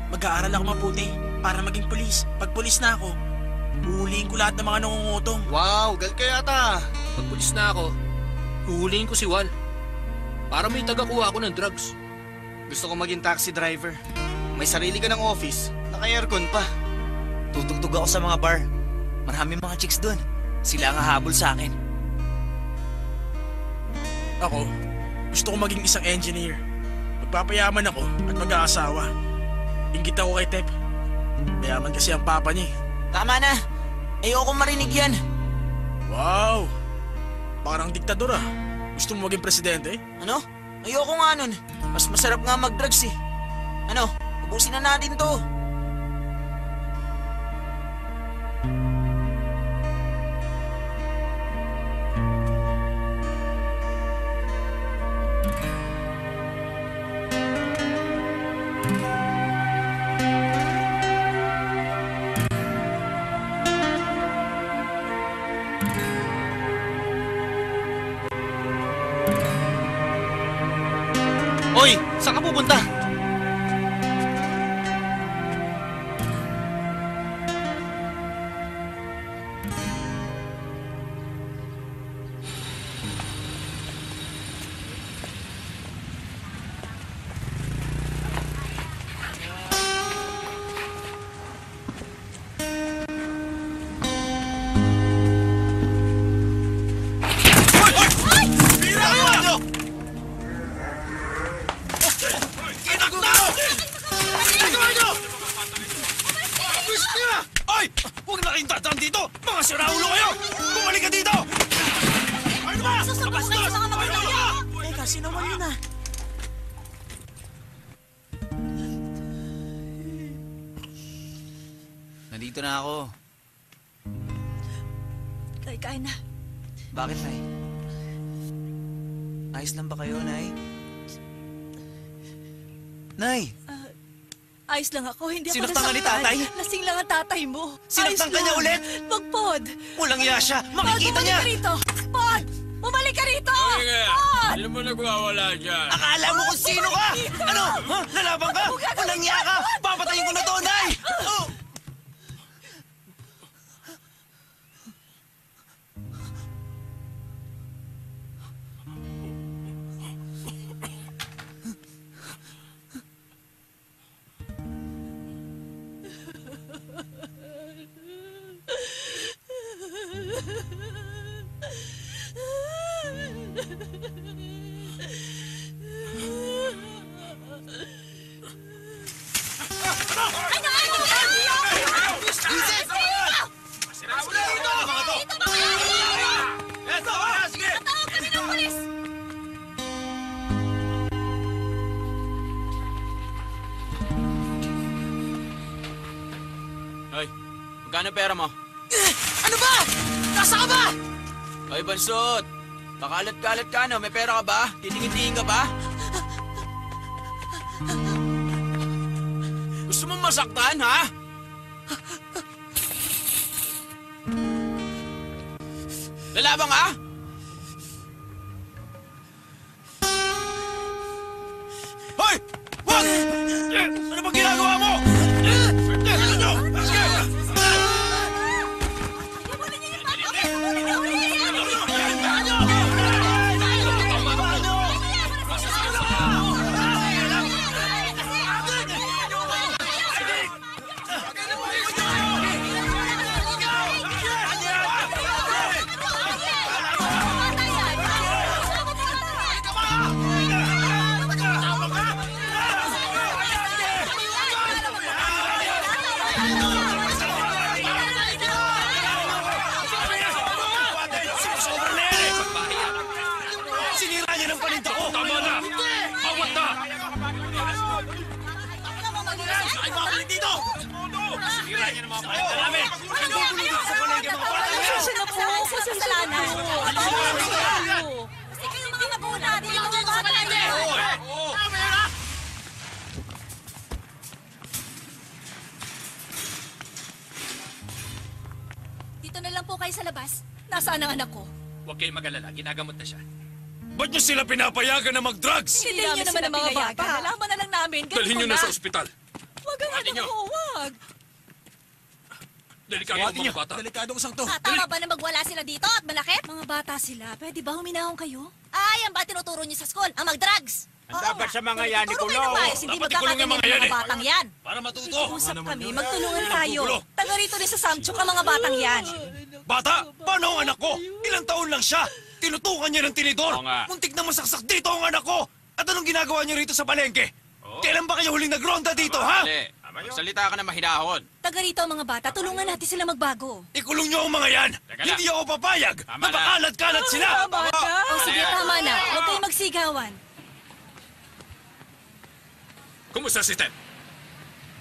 mag-aaral ako mabuti para maging pulis. Pag pulis na ako, uhulihin ko lahat ng mga nangungutong. Wow, gal ka yata. Pag pulis na ako, huhulihin ko si Wal. Para may tagakuha ako ng drugs. Gusto ko maging taxi driver. May sarili ka ng office, naka-aircon pa. Tutugtog ako sa mga bar. Maraming mga chicks doon. Sila ang hahabol sa akin. Ako, gusto ko maging isang engineer. Magpapayaman ako at mag-aasawa. Inggit ako kay Tep. Mayaman kasi ang papa niya. Tama na. Ayoko marinig yan. Wow! Parang diktador ah. Gusto mo maging presidente? Ano? Ayoko nga nun. Mas masarap nga mag-drugs eh. Ano? Ubusin na natin to. Hoy, saan ka pupunta? Nandito na ako. Kain na. Bakit, Nay? Ayos lang ba kayo, Nay? Nay! Ayos lang ako, hindi ako Sinaktan ka ni tatay? Lasing lang ang tatay mo. Sinaktan ka niya ulit? Wag, Pod. Walang iya siya! Makikita niya! Bumalik ka rito! Pod! Bumalik ka rito! Pod! Alam mo nagwawala dyan. Akala mo kung sino ka! Ano? Ha? Lalaban ka? Walang iya ka! Papatayin ko na to, Nay! Oh! Hoy, magkano pera mo? Ano ba? Nasa ka ba? Hoy, Bansot! Pakalat-kalat ka no? May pera ka ba? Titingin-tingin ka ba? Gusto mong masaktan, ha? Lalabang ka? Hoy! Wag! Ano bang ginagawa mo? Sinira niya ng paninda ko! Tama na! Awat na! Ay, mga palit dito! Sinira niya ng mga paninda namin! Nagugulog sa palengke mga bata niya! Pasensya na po, kasalanan. Kasi kayo mga mabuna, di yung mga bata niya. po kayo sa labas. Nasaan ang anak ko? Huwag kayong mag-alala, ginagamot na siya. Ba't niyo sila pinapayagan na mag-drugs? Hindi niyo naman ang mga bata. Nalaman na lang namin. Ganun Dalhin niyo na sa ospital. Huwag ang anak ko, huwag. Delikado ang mga bata. Delikadong usang to. Tama ba na magwala sila dito at malakit? Mga bata sila. Pwede ba huminahon kayo? Ay, yan ba tinuturo niyo sa school? Ang mag-drugs? Ang dapat sa mga yan, Tuturo kayo ikulong. ng maayos, hindi Dapat ikulong yung magkakaganyan mga yan, ng mga eh. batang yan. Para matuto. Usap kami, magtulungan tayo. Gulo. Taga rito rin sa Samchuk ang mga batang yan. Bata, paano ang anak ko? Ilang taon lang siya. Tinutukan niya ng tinidor. Oo nga. Muntik na masaksak dito ang anak ko. At anong ginagawa niyo rito sa palengke? Kailan ba kayo huling nagronda dito, ha? Mali. Salita ka na mahinahon. Taga rito ang mga bata, tulungan natin sila magbago. Ikulong niyo ang mga yan. Teka lang. Hindi ako papayag. Tama na. Napakalat-kalat sila. Tama na. O sige, tama na. Huwag kayong magsigawan. Kumusta si Ted?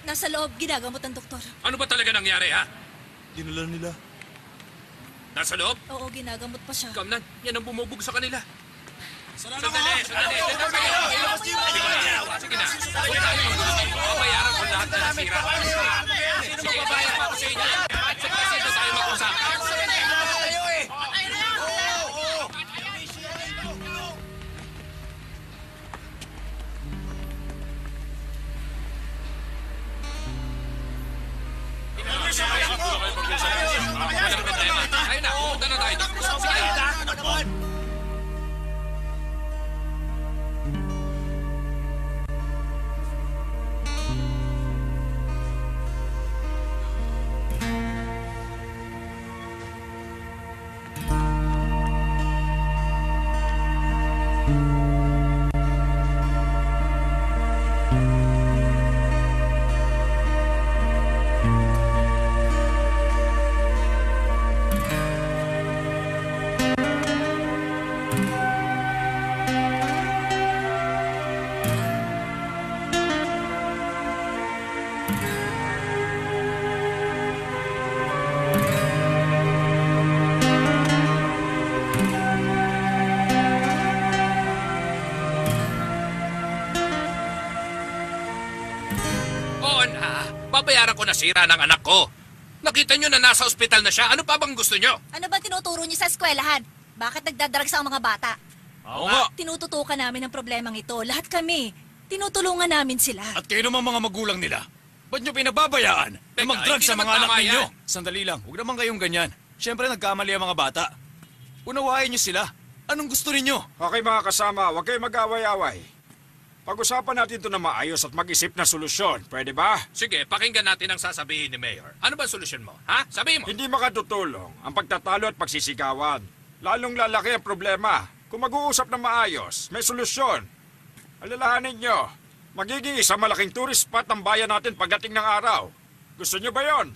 Nasa loob, ginagamot ang doktor. Ano ba talaga nangyari, ha? Dinala nila. Nasa loob? Oo, ginagamot pa siya. Kamnan, yan ang bumubog sa kanila. Sandali. Sige na. Babayaran ko lahat na nasira. Sige, babayaran ko sa inyo. Sa klase na tayo mag-usap. Walang problema. Ayun na, pumunta na tayo. Sige. Oo na. Babayaran ko na sira ng anak ko. Nakita nyo na nasa ospital na siya. Ano pa bang gusto nyo? Ano ba tinuturo niyo sa eskwelahan? Bakit nagdadrags ang mga bata? Oo nga. Tinututukan namin ang problemang ito. Lahat kami. Tinutulungan namin sila. At kayo naman mga magulang nila. Ba't nyo pinababayaan na Teka, mag-drugs hindi sa naman mga anak tama ninyo? yan. Sandali lang, huwag naman kayong ganyan. Siyempre nagkamali ang mga bata. Unawain nyo sila. Anong gusto ninyo? Okay mga kasama, huwag kayong mag-away-away. Pag-usapan natin ito na maayos at mag-isip na solusyon. Pwede ba? Sige, pakinggan natin ang sasabihin ni Mayor. Ano ba solusyon mo? Ha? Sabihin mo. Hindi makatutulong ang pagtatalo at pagsisigawan. Lalong lalaki ang problema. Kung mag-uusap na maayos, may solusyon. Alalahanin nyo, magiging isang malaking tourist spot ang bayan natin pagdating ng araw. Gusto nyo ba yon?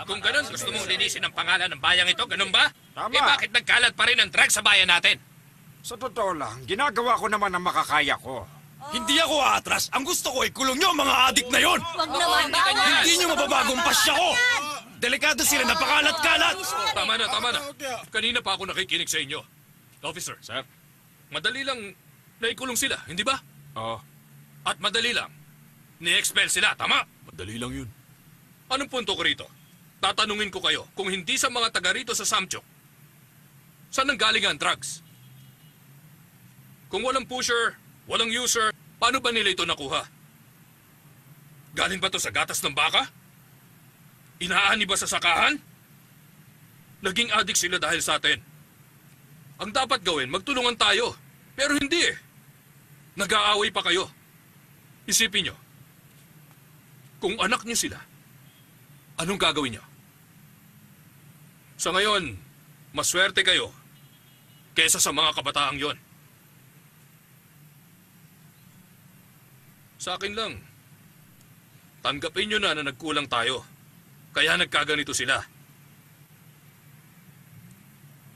Kung ganun, gusto mong linisin ang pangalan ng bayang ito, ganun ba? Tama. Eh bakit nagkalat pa rin ang drugs sa bayan natin? Sa totoo lang, ginagawa ko naman ang makakaya ko. Hindi ako aatras. Ang gusto ko ay kulong nyo ang mga adik na yon. Huwag naman. Hindi nyo mababagong pasya ko. Delikado sila, napakalat-kalat. Tama na, tama na. Kanina pa ako nakikinig sa inyo. Officer, Sir? madali lang naikulong sila, hindi ba? Oo. At madali lang ni-expel sila, tama? Madali lang yun. Anong punto ko rito? Tatanungin ko kayo, kung hindi sa mga taga rito sa Samchuk, saan nanggaling ang drugs? Kung walang pusher, walang user, paano ba nila ito nakuha? Galing ba to sa gatas ng baka? Inaani ba sa sakahan? Naging adik sila dahil sa atin. Ang dapat gawin, magtulungan tayo. Pero hindi eh. Nag-aaway pa kayo. Isipin nyo, kung anak nyo sila, anong gagawin nyo? Sa ngayon, maswerte kayo kesa sa mga kabataang yon. Sa akin lang, tanggapin nyo na nagkulang tayo. Kaya nagkaganito sila.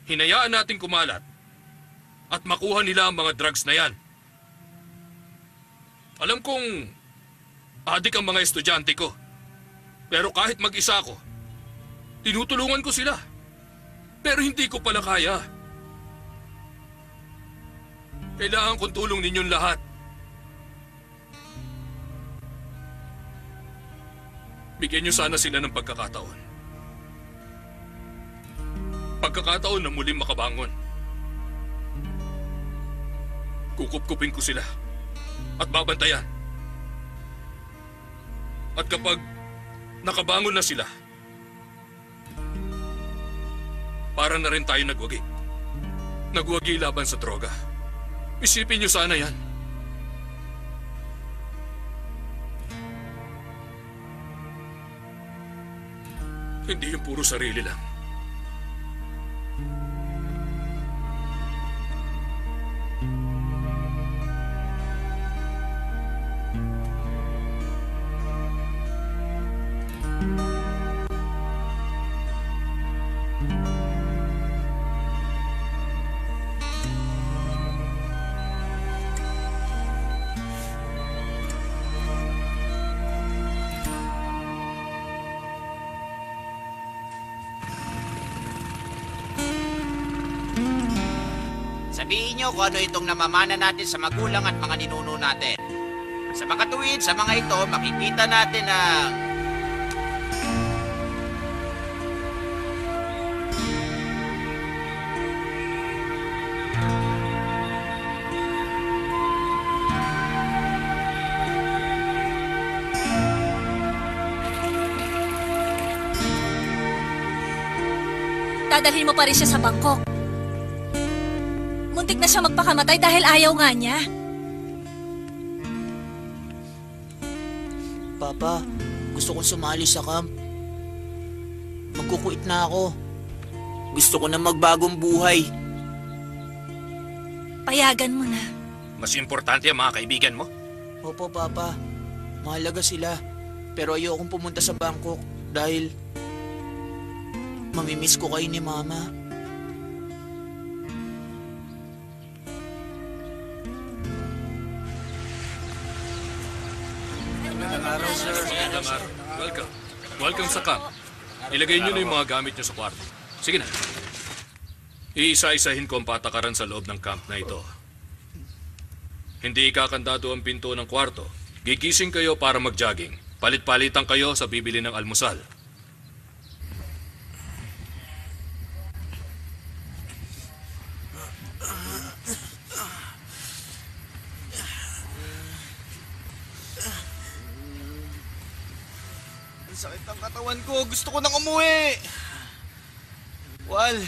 Hinayaan natin kumalat at makuha nila ang mga drugs na yan. Alam kong adik ang mga estudyante ko. Pero kahit mag-isa ako, tinutulungan ko sila. Pero hindi ko pala kaya. Kailangan kong tulong ninyong lahat. Bigyan niyo sana sila ng pagkakataon. pagkakataon na muling makabangon. Kukup-kupin ko sila at babantayan. At kapag nakabangon na sila, para na rin tayo nagwagi. Nagwagi laban sa droga. Isipin niyo sana yan. Hindi yung puro sarili lang. Sabihin nyo kung ano itong namamana natin sa magulang at mga ninuno natin. Sa mga tuwid, sa mga ito, makikita natin ang... Dadalhin mo pa rin siya sa Bangkok. Muntik na siya magpakamatay dahil ayaw nga niya. Papa, gusto kong sumali sa camp. Magkukuit na ako. Gusto ko na magbagong buhay. Payagan mo na. Mas importante ang mga kaibigan mo. Opo, Papa. Mahalaga sila. Pero ayokong pumunta sa Bangkok dahil mamimiss ko kayo ni Mama. Magandang araw. Welcome. Welcome sa camp. Ilagay niyo na yung mga gamit niyo sa kwarto. Sige na. Iisa-isahin ko ang patakaran sa loob ng camp na ito. Hindi ikakandado ang pinto ng kwarto. Gigising kayo para mag-jogging. Palit-palitan kayo sa bibili ng almusal. Sakit ang katawan ko. Gusto ko nang umuwi. Wal.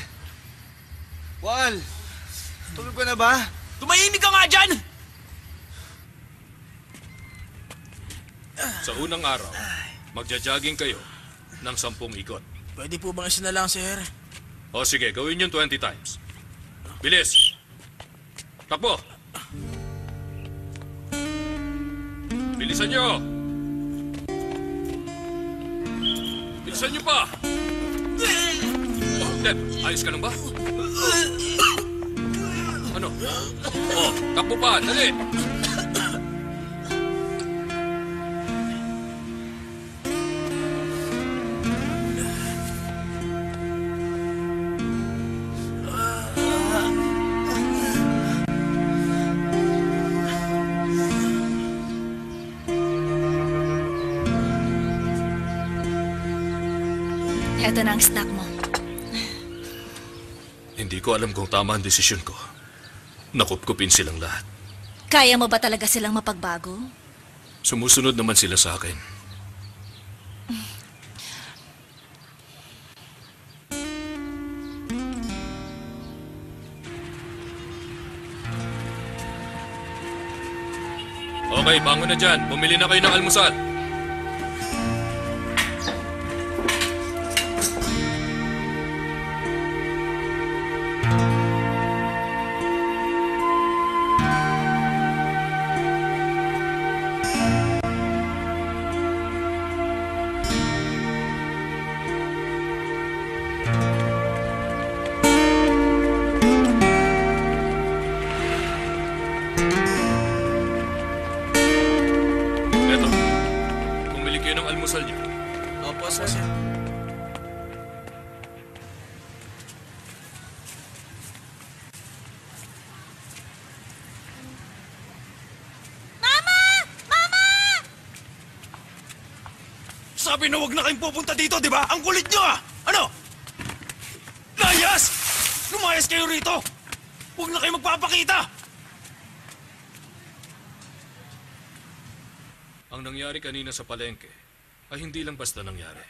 Tulog ka na ba? Tumahimik ka nga dyan! Sa unang araw, magja-jogging kayo ng 10 ikot. Pwede po bang isa na lang, sir? O sige, gawin yun 20 times. Bilis! Takbo! Bilisan nyo! Bilisan nyo pa! Oh, Deb, ayos ka lang ba? Ano? Oh, takbo pa, dali! Ito na ang snack mo. Hindi ko alam kung tama ang desisyon ko. Nakupkupin silang lahat. Kaya mo ba talaga silang mapagbago? Sumusunod naman sila sa akin. Okay, bangon na dyan. Bumili na kayo ng almusal. Eto, bumili kayo ng almusal niyo. Opo, sir. Mama! Mama! Sabi na wag na kayong pupunta dito, di ba? Ang kulit nyo ah! Ano? Kaya Lumayas! Lumayas kayo rito! Huwag na kayo magpapakita! Ang nangyari kanina sa palengke ay hindi lang basta nangyari.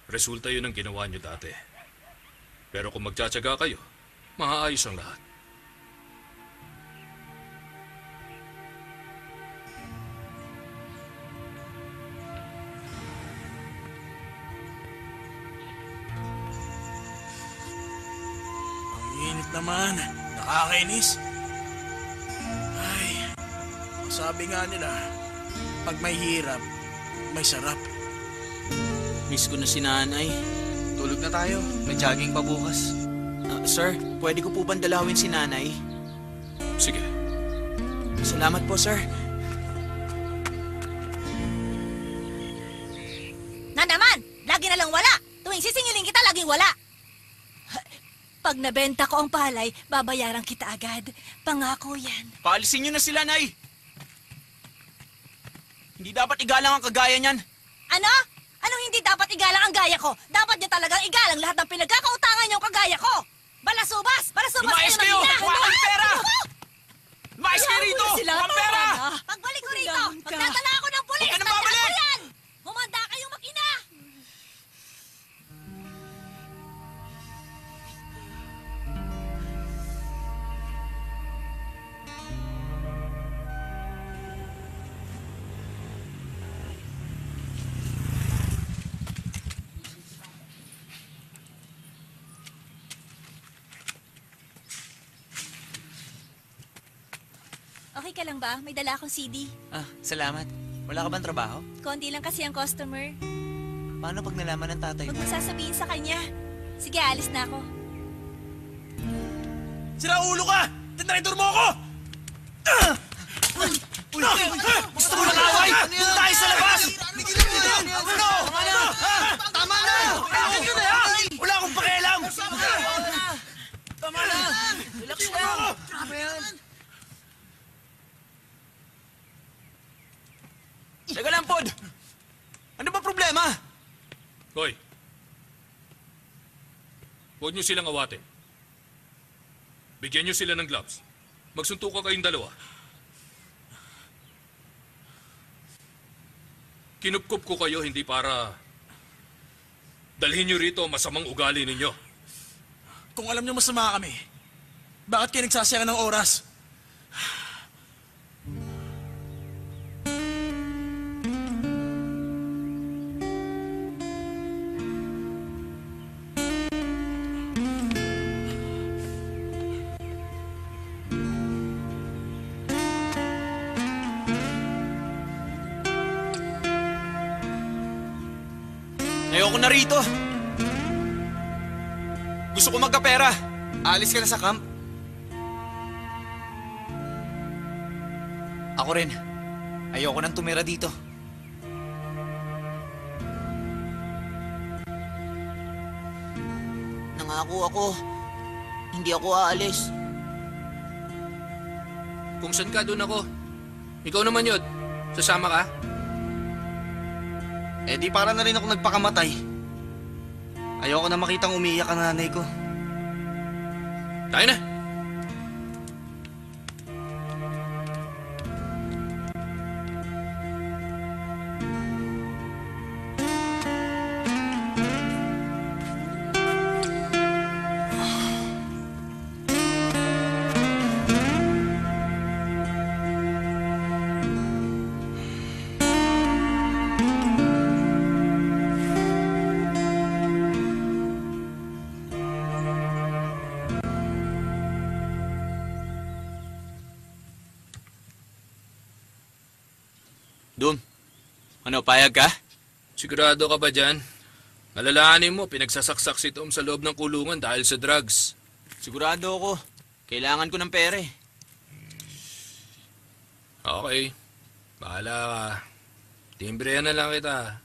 Resulta yun ng ginawa niyo dati. Pero kung magtsatsaga kayo, maaayos ang lahat. Ang init naman. Nakakainis. Ay, sabi nga nila, pag may hirap, may sarap. Miss ko na si nanay. Tulog na tayo. May jogging pa bukas. Sir, pwede ko po bang dalawin si nanay? Sige. Salamat po, sir. Na naman! Lagi na lang wala! Tuwing sisingilin kita, laging wala! Pag nabenta ko ang palay, babayaran kita agad. Pangako yan. Paalisin niyo na sila, Nay! Hindi dapat igalang ang kagaya niyan. Ano? Anong hindi dapat igalang ang gaya ko? Dapat niyo talagang igalang lahat ng pinagkakautangan niyong kagaya ko! Balasubas! Balasubas Lumayas kayo! Kuha kayo ng pera! Lumayas kayo rito! Kuha ang pera! Pagbalik ko rito, magdadala ako ng pulis! Huwag ka nang Tandaan babalik! mo yan! Humanda kayong makina! Okay ka lang ba? May dala akong CD. Salamat. Wala ka bang trabaho? Konti lang kasi ang customer. Paano pag nalaman ng tatay Huwag mo? mo sasabihin sa kanya. Sige, alis na ako. Sira ulo ka! Tinraidor mo ako! Gusto mo ng away? Doon tayo sa labas! Ano? Tama na! Wala akong pakialam! Tama na! Relax lang! Grabe yan! Teka lang, Pod! Ano ba problema? Hoy! Huwag niyo silang awatin. Bigyan niyo sila ng gloves. Magsuntukan kayong dalawa. Kinupkup ko kayo hindi para dalhin niyo rito ang masamang ugali ninyo. Kung alam niyo masama kami, bakit kayo nagsasayang ng oras? Ayoko na rito. Gusto ko magkapera. Alis ka na sa camp. Ako rin. Ayoko nang tumira dito. Nangako ako. Hindi ako aalis. Kung saan ka, doon ako. Ikaw naman yun. Sasama ka? Eh di para na rin ako nagpakamatay. Ayoko na makitang umiiyak ang nanay ko. Tayo na. Dum, ano, payag ka? Sigurado ka ba dyan? Alalahanin mo, pinagsasaksak si Tom sa loob ng kulungan dahil sa drugs. Sigurado ako. Kailangan ko ng pera eh. Okay. Bahala ka. Timbrehan na lang kita.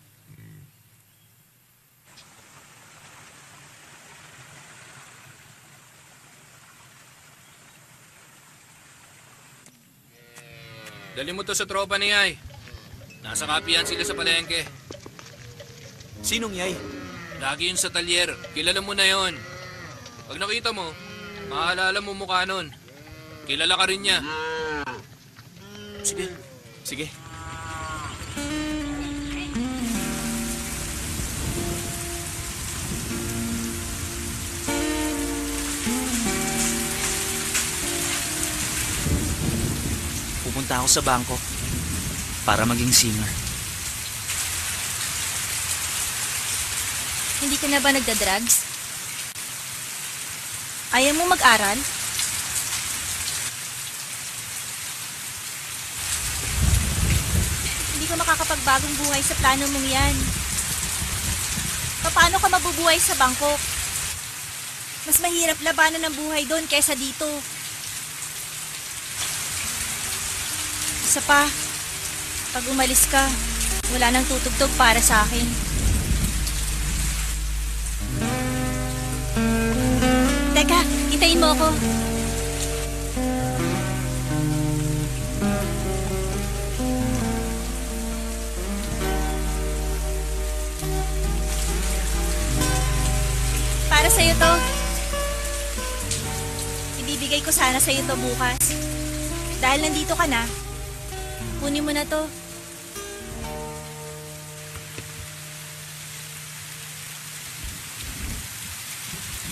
Dali mo to sa tropa ni Yay. Nasa kapihan sila sa palengke. Sinong Yay? Lagi yun sa talyer. Kilala mo na yon. Pag nakita mo, maaalala mo mukha nun. Kilala ka rin niya. Sige. Sige. Pupunta ako sa bangko para maging singer. Hindi ka na ba nagda-drugs? Ayaw mo mag-aral? Hindi ka makakapagbagong buhay sa plano mong yan. Paano ka mabubuhay sa Bangkok? Mas mahirap labanan ng buhay doon kaysa dito. Isa pa, pag umalis ka, wala nang tutugtog para sa akin. Teka, hintayin mo ako. Para sa'yo to. Ibibigay ko sana sa'yo to bukas. Dahil nandito ka na, kunin mo na to.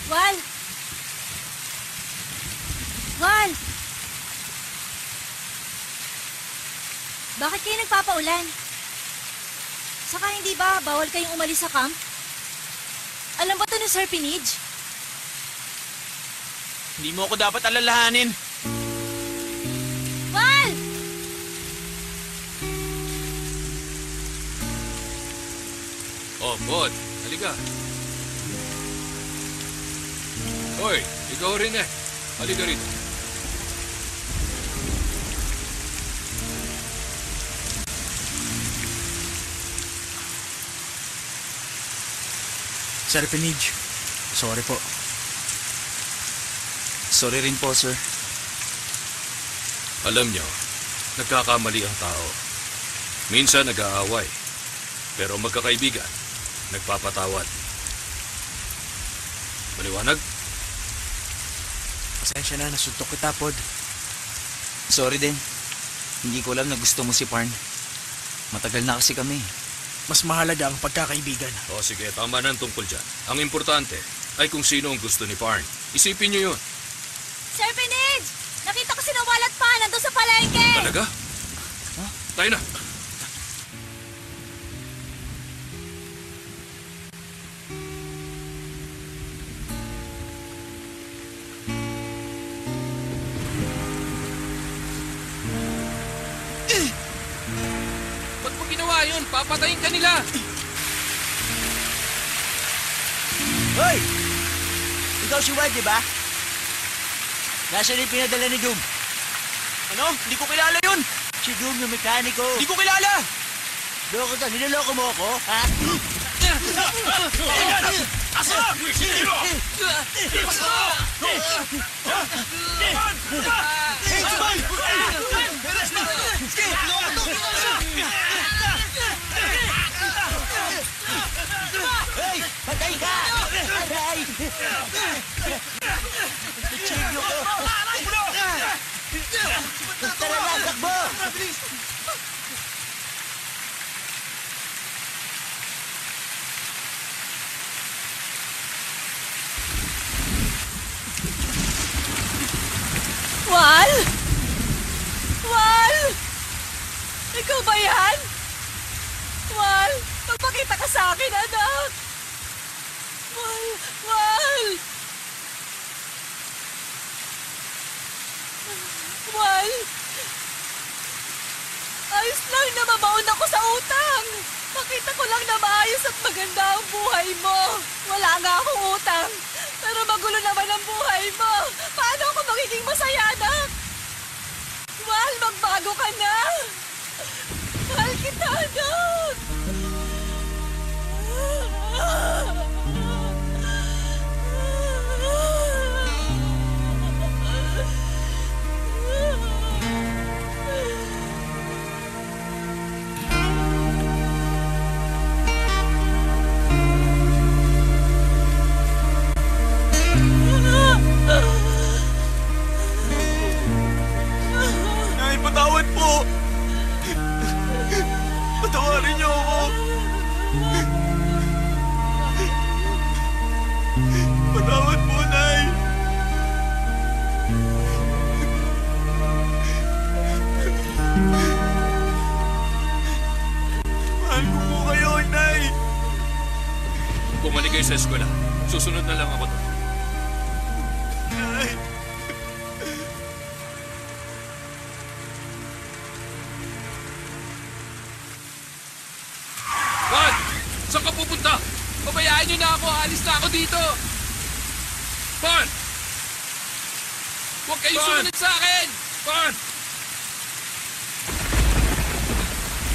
Wal! Wal! Bakit kayo nagpapaulan? Saka hindi ba bawal kayong umalis sa camp? Alam ba to ni Sir Pinage? Hindi mo ako dapat alalahanin. Wal! Oh, Bod. Halika. Hoy, ikaw rin eh. Halika rito. Sir Pinage, sorry po. Sorry rin po, sir. Alam nyo, nagkakamali ang tao. Minsan nag-aaway. Pero magkakaibigan, nagpapatawad. Maliwanag? Pasensya na, nasuntok kita, Pod. Sorry din. Hindi ko alam na gusto mo si Parn. Matagal na kasi kami. Mas mahalaga ang pagkakaibigan. O sige, tama na ang tungkol dyan. Ang importante ay kung sino ang gusto ni Parn. Isipin nyo yun. Sir Pinage! Nakita ko si Nawal at Pa nandun sa palengke! Talaga? Huh? Tayo na. Ba't mo ginawa yun? Papatayin ka nila! Hoy! Ikaw si Wad, di ba? Nasaan yung pinadala ni Doom? Ano? Hindi ko kilala yun! Si Doom yung mekaniko. Hindi ko kilala! Loko ka, niloloko mo ako, ha? Aso! Hindi mo! Aso! Hey, Juman! Sige! Hey! Patay ka! Aray! Chino ko! Tara na, takbo! Wal! Wal! Ikaw ba yan? Wal! Magpakita ka sa akin, anak! Wal! Wal! Wal! Ayos lang na mabaon ako sa utang! Pakita ko lang na maayos at maganda ang buhay mo! Wala nga akong utang! Pero magulo naman ang buhay mo! Paano ako magiging masaya, anak? Wal, magbago ka na! Mahal kita, anak! Patawad po, Nay. Mahal ko po kayo, Nay. Bumalik kayo sa eskwela. Susunod na lang ako doon. Nay. Juan! Saan ka pupunta? Pabayaan niyo na ako. Alis na ako dito. Juan! Huwag kayong sumunod sa akin! Juan!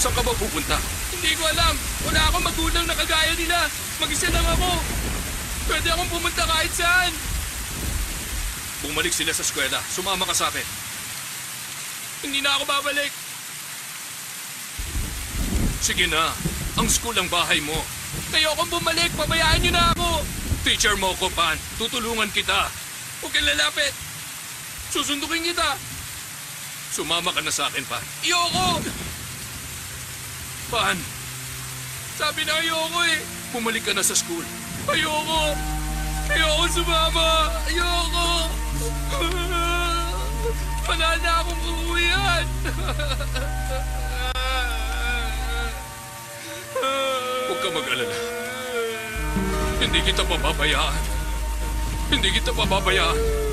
Saan ka ba pupunta? Hindi ko alam. Wala akong magulang na kagaya nila. Mag-isa lang ako. Pwede akong pumunta kahit saan. Bumalik sila sa eskwela. Sumama ka sa akin. Hindi na ako babalik. Sige na. Ang school ang bahay mo. Ayokong bumalik. Pabayaan niyo na ako. Teacher mo ko, Pan. Tutulungan kita. Huwag kang lalapit. Susundukin kita. Sumama ka na sa akin, Pan. Ayoko! Pan, sabi na ayoko eh. Bumalik ka na sa school. Ayoko. Ayoko sumama. Ayoko. Wala na akong uuwihan. Huwag ka mag-alala. Hindi kita pababayaan. Hindi kita pababayaan.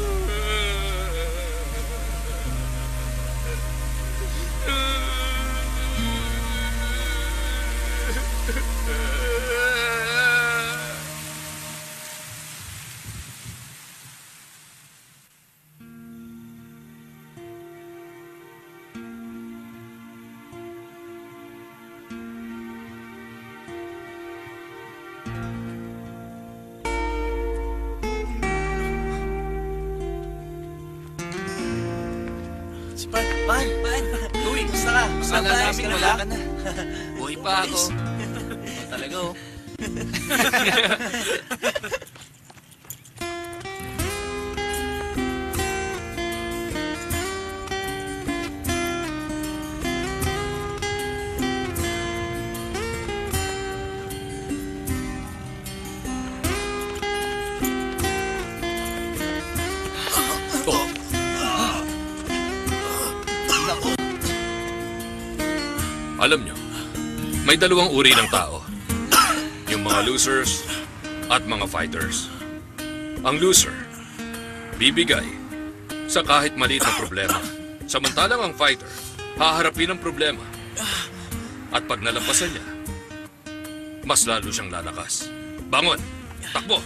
Pan! Uy, gusto ka? Akala namin wala ka na. Buhay pa ako. Talaga oh. Alam nyo, may dalawang uri ng tao. Yung mga losers at mga fighters. Ang loser, bibigay sa kahit maliit na problema. Samantalang ang fighter, haharapin ang problema. At pag nalampasan niya, mas lalo siyang lalakas. Bangon! Takbo!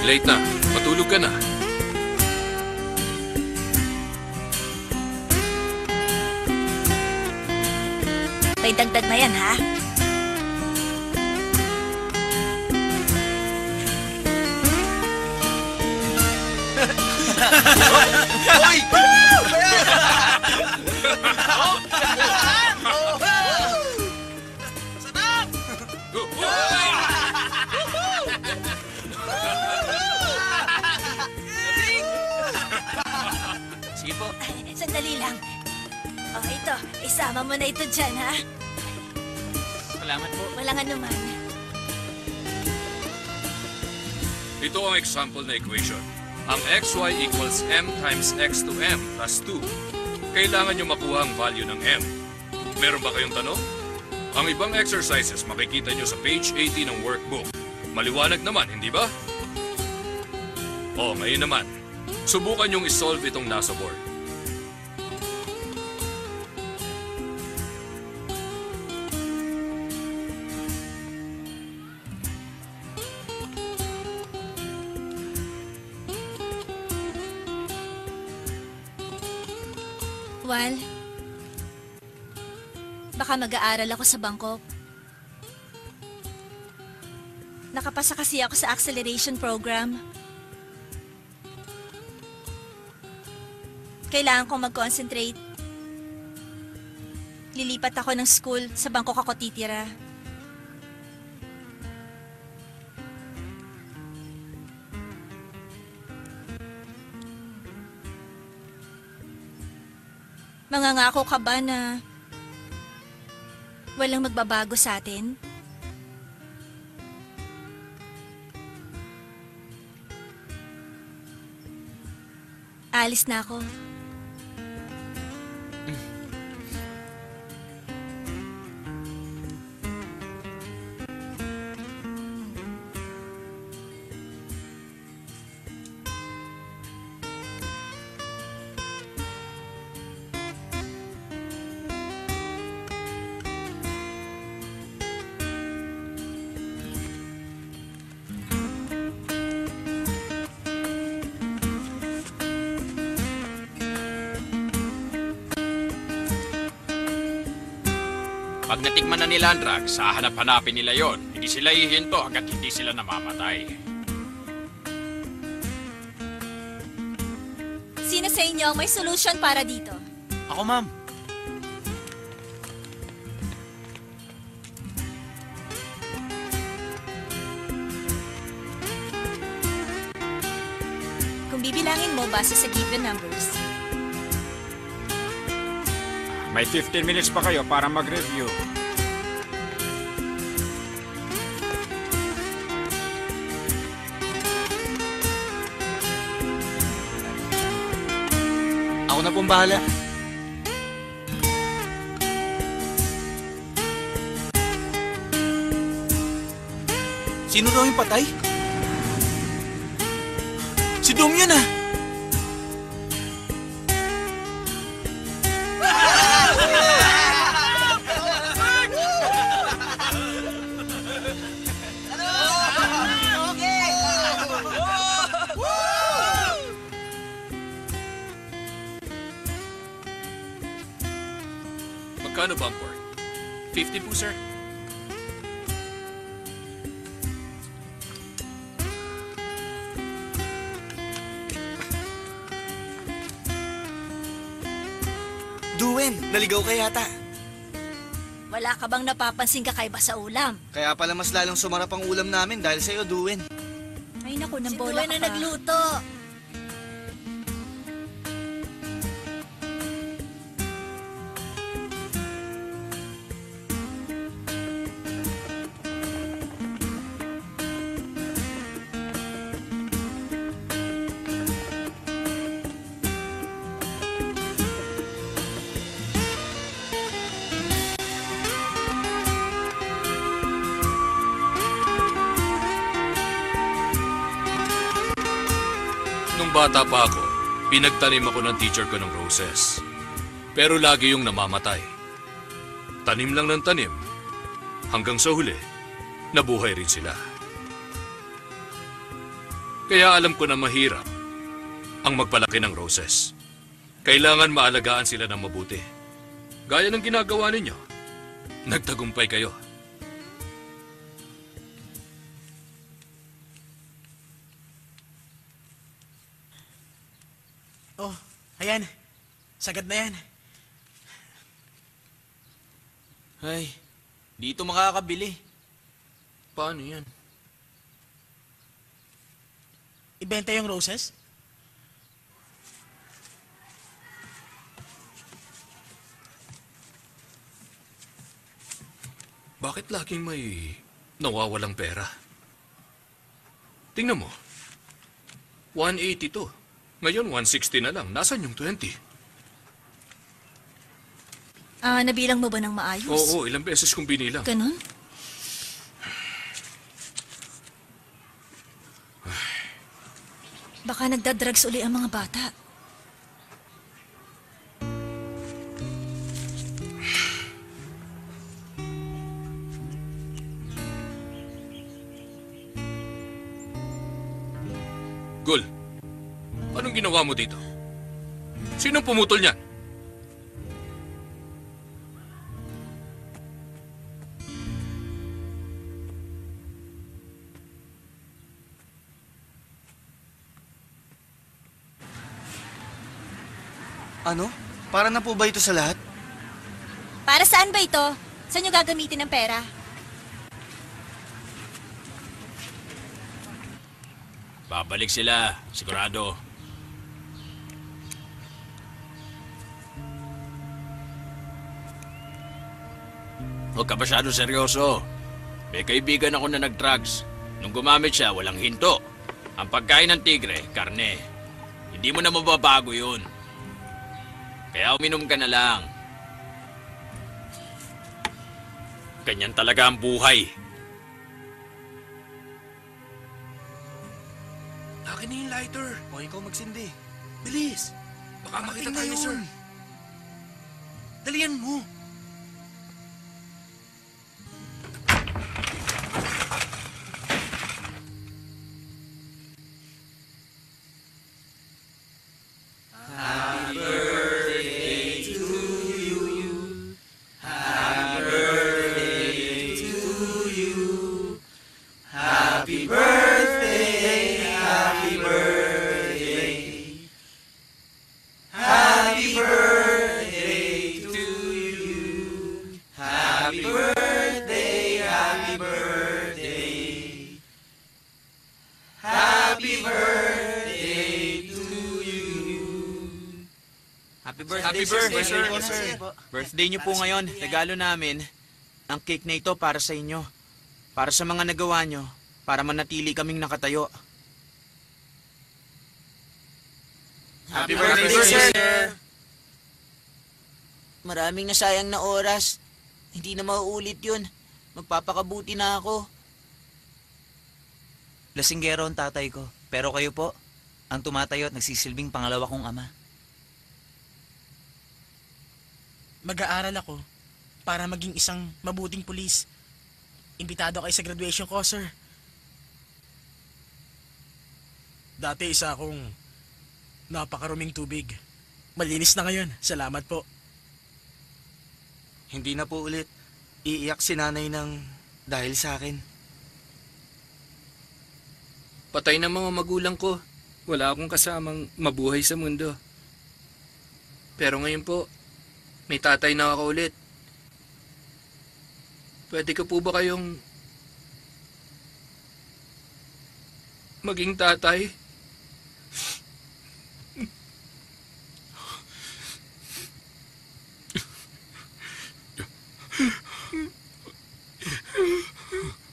Late na. Matulog ka na. May dagdag na yan, ha? Hoy! Sige po. Sandali lang. O, ito. Isama mo na ito dyan, ha? Salamat po. Walang anuman. Ito ang example na equation. Ang xy equals m times x to m plus 2. Kailangan nyo makuha ang value ng m. Meron ba kayong tanong? Ang ibang exercises makikita nyo sa page 80 ng workbook. Maliwanag naman, hindi ba? O, ngayon naman. Subukan nyong isolve itong nasa board. Wal, baka mag-aaral ako sa Bangkok. Nakapasa kasi ako sa acceleration program. Kailangan kong mag-concentrate. Lilipat ako ng school, sa Bangkok ako titira. Mangangako ka ba na walang magbabago sa atin? Alis na ako. Pag natikman na nila ang drugs, hahanap-hanapin nila yon. Hindi sila hihinto hanggat hindi sila namamatay. Sino sa inyo ang may solution para dito? Ako, ma'am. Kung bibilangin mo base sa given numbers. May 15 minutes pa kayo para mag-review. Ako na pong bahala. Sino raw yung patay? Si Dong yun ah! Magkano ba ang pork? 50 po, sir. Duwen, naligaw ka yata. Wala ka bang napapansin kakaiba sa ulam? Kaya pala mas lalong sumarap ang ulam namin dahil sa'yo, Duwen. Ay naku, nang Si bola Duwen ka na pa. nagluto. Nung bata pa ako, pinagtanim ako ng teacher ko ng roses. Pero lagi yung namamatay. Tanim lang ng tanim, hanggang sa huli, nabuhay rin sila. Kaya alam ko na mahirap ang magpalaki ng roses. Kailangan maalagaan sila ng mabuti. Gaya ng ginagawa ninyo, nagtagumpay kayo. Oh, ayan. Sagad na yan. Ay, dito makakabili. Paano yan? Ibenta yung roses? Bakit laging may nawawalang pera? Tingnan mo. 180 to. Ngayon, 160 na lang. Nasaan yung 20? Nabilang mo ba ng maayos? Oo, ilang beses kong binilang. Ganon? Baka nagdadrugs uli ang mga bata. Gul, anong ginawa mo dito? Sinong pumutol niyan? Ano? Para na po ba ito sa lahat? Para saan ba ito? Saan nyo gagamitin ang pera? Babalik sila, sigurado. Huwag ka masyado seryoso. May kaibigan ako na nag-drugs. Nung gumamit siya, walang hinto. Ang pagkain ng tigre, karne. Hindi mo na mababago yun. Kaya uminom ka na lang. Ganyan talaga ang buhay. Akin na yung lighter. O ikaw magsindi. Bilis. Baka makita Parating na tayo, yun. sir. Dalian mo. Happy birthday, sir. Birthday niyo po ngayon. Regalo namin. Ang cake na ito para sa inyo. Para sa mga nagawa niyo. Para manatili kaming nakatayo. Happy birthday, sir! Maraming nasayang na oras. Hindi na mauulit yun. Magpapakabuti na ako. Lasinggero ang tatay ko. Pero kayo po, ang tumatayo at nagsisilbing pangalawa kong ama. Mag-aaral ako para maging isang mabuting pulis. Imbitado kayo sa graduation ko, sir. Dati isa akong napakaruming tubig. Malinis na ngayon. Salamat po. Hindi na po ulit. Iiyak si nanay ng dahil sa akin. Patay ng mga magulang ko. Wala akong kasamang mabuhay sa mundo. Pero ngayon po, may tatay na ako ulit. Pwede ko po ba kayong maging tatay?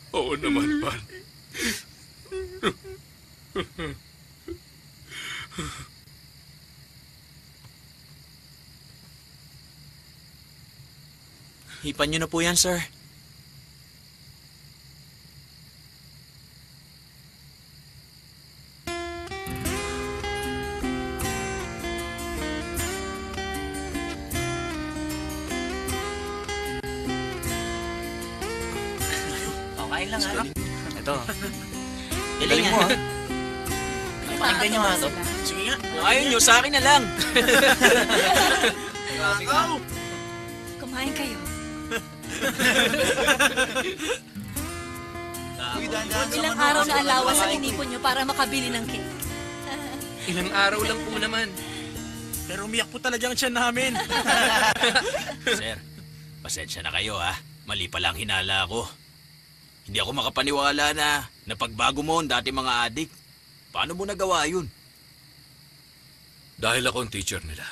Oo naman, Pan. Hipan niyo na po yan, sir. Okay lang, ha? Ito. Galing mo, ha? Pakinggan niyo nga to. Sige nga. Kung ayaw niyo, sa akin na lang. Kumain kayo. Ilang araw na alawas ang inipon nyo para makabili ng cake. Ilang araw lang po naman. Pero umiyak po talaga ang tiyan namin. Sir, pasensya na kayo ha. Mali pa lang hinala ako. Hindi ako makapaniwala na napagbago mo ang dati mga adik. Paano mo nagawa yun? Dahil ako ang teacher nila.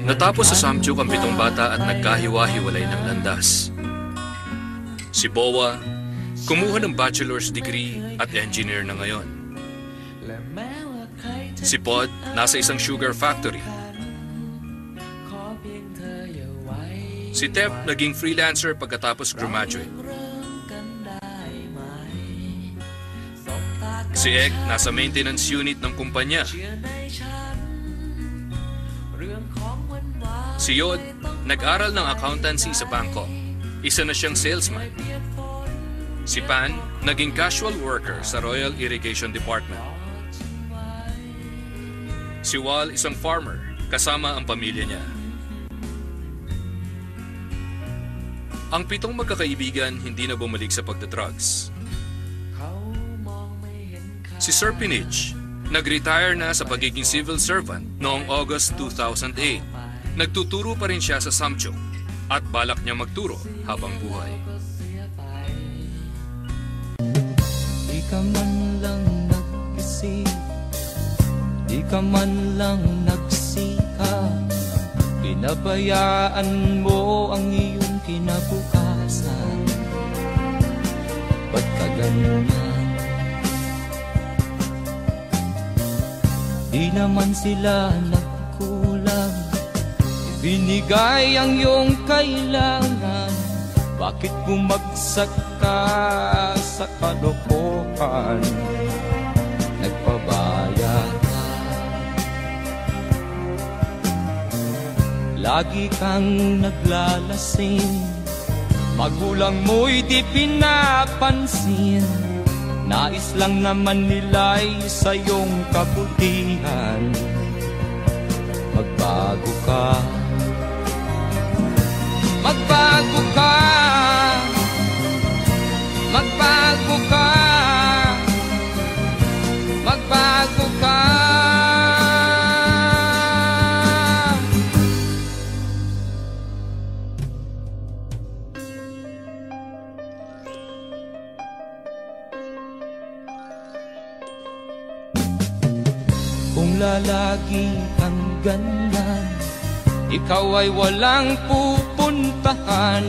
Natapos sa Samchuk ang 7 bata at nagkahiwa-hiwalay ng landas. Si Bowa, kumuha ng bachelor's degree at engineer na ngayon. Si Pod, nasa isang sugar factory. Si Tep, naging freelancer pagkatapos graduate. Si Ek nasa maintenance unit ng kumpanya. Si Yod, nag-aral ng accountancy sa Bangkok. Isa na siyang salesman. Si Pan, naging casual worker sa Royal Irrigation Department. Si Wal, isang farmer, kasama ang pamilya niya. Ang 7 magkakaibigan hindi na bumalik sa pagdadrugs. Si Sir Pinich, nag-retire na sa pagiging civil servant noong August 2008. Nagtuturo pa rin siya sa Samchung at balak niya magturo habang buhay. Di ka man lang nag-isip, di ka man lang nagsikap, pinabayaan mo ang iyong kinabukasan. Ba't ka ganyan? Di naman sila nagkulang, ibinigay ang iyong kailangan. Bakit bumagsak ka sa kalokohan? Nagpabaya ka, lagi kang naglalasing, magulang mo'y di pinapansin. Nais lang naman nila'y sa iyong kabutihan. Magbago ka, magbago ka, magbago ka, magbago ka. Kung lalagi kang ganyan, ikaw ay walang pupuntahan.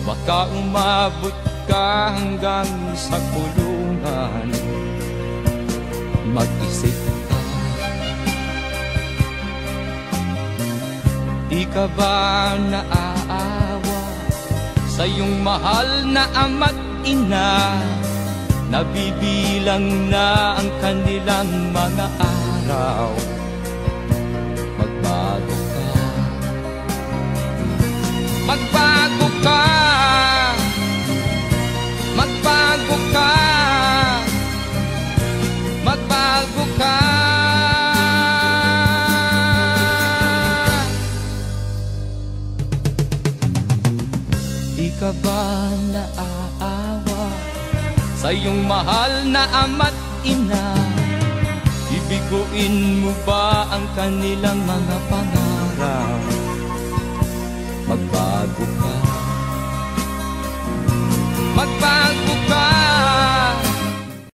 Baka umabot ka hanggang sa kulungan. Mag-isip ka, di ka ba naaawa sa iyong mahal na ama't ina? Nabibilang na ang kanilang mga araw. Magbago ka, magbago ka, magbago ka, magbago ka. Di ka ba naaawa sa iyong mahal na ama't ina? Bibiguin mo ba ang kanilang mga pangarap? Magbago ka, magbago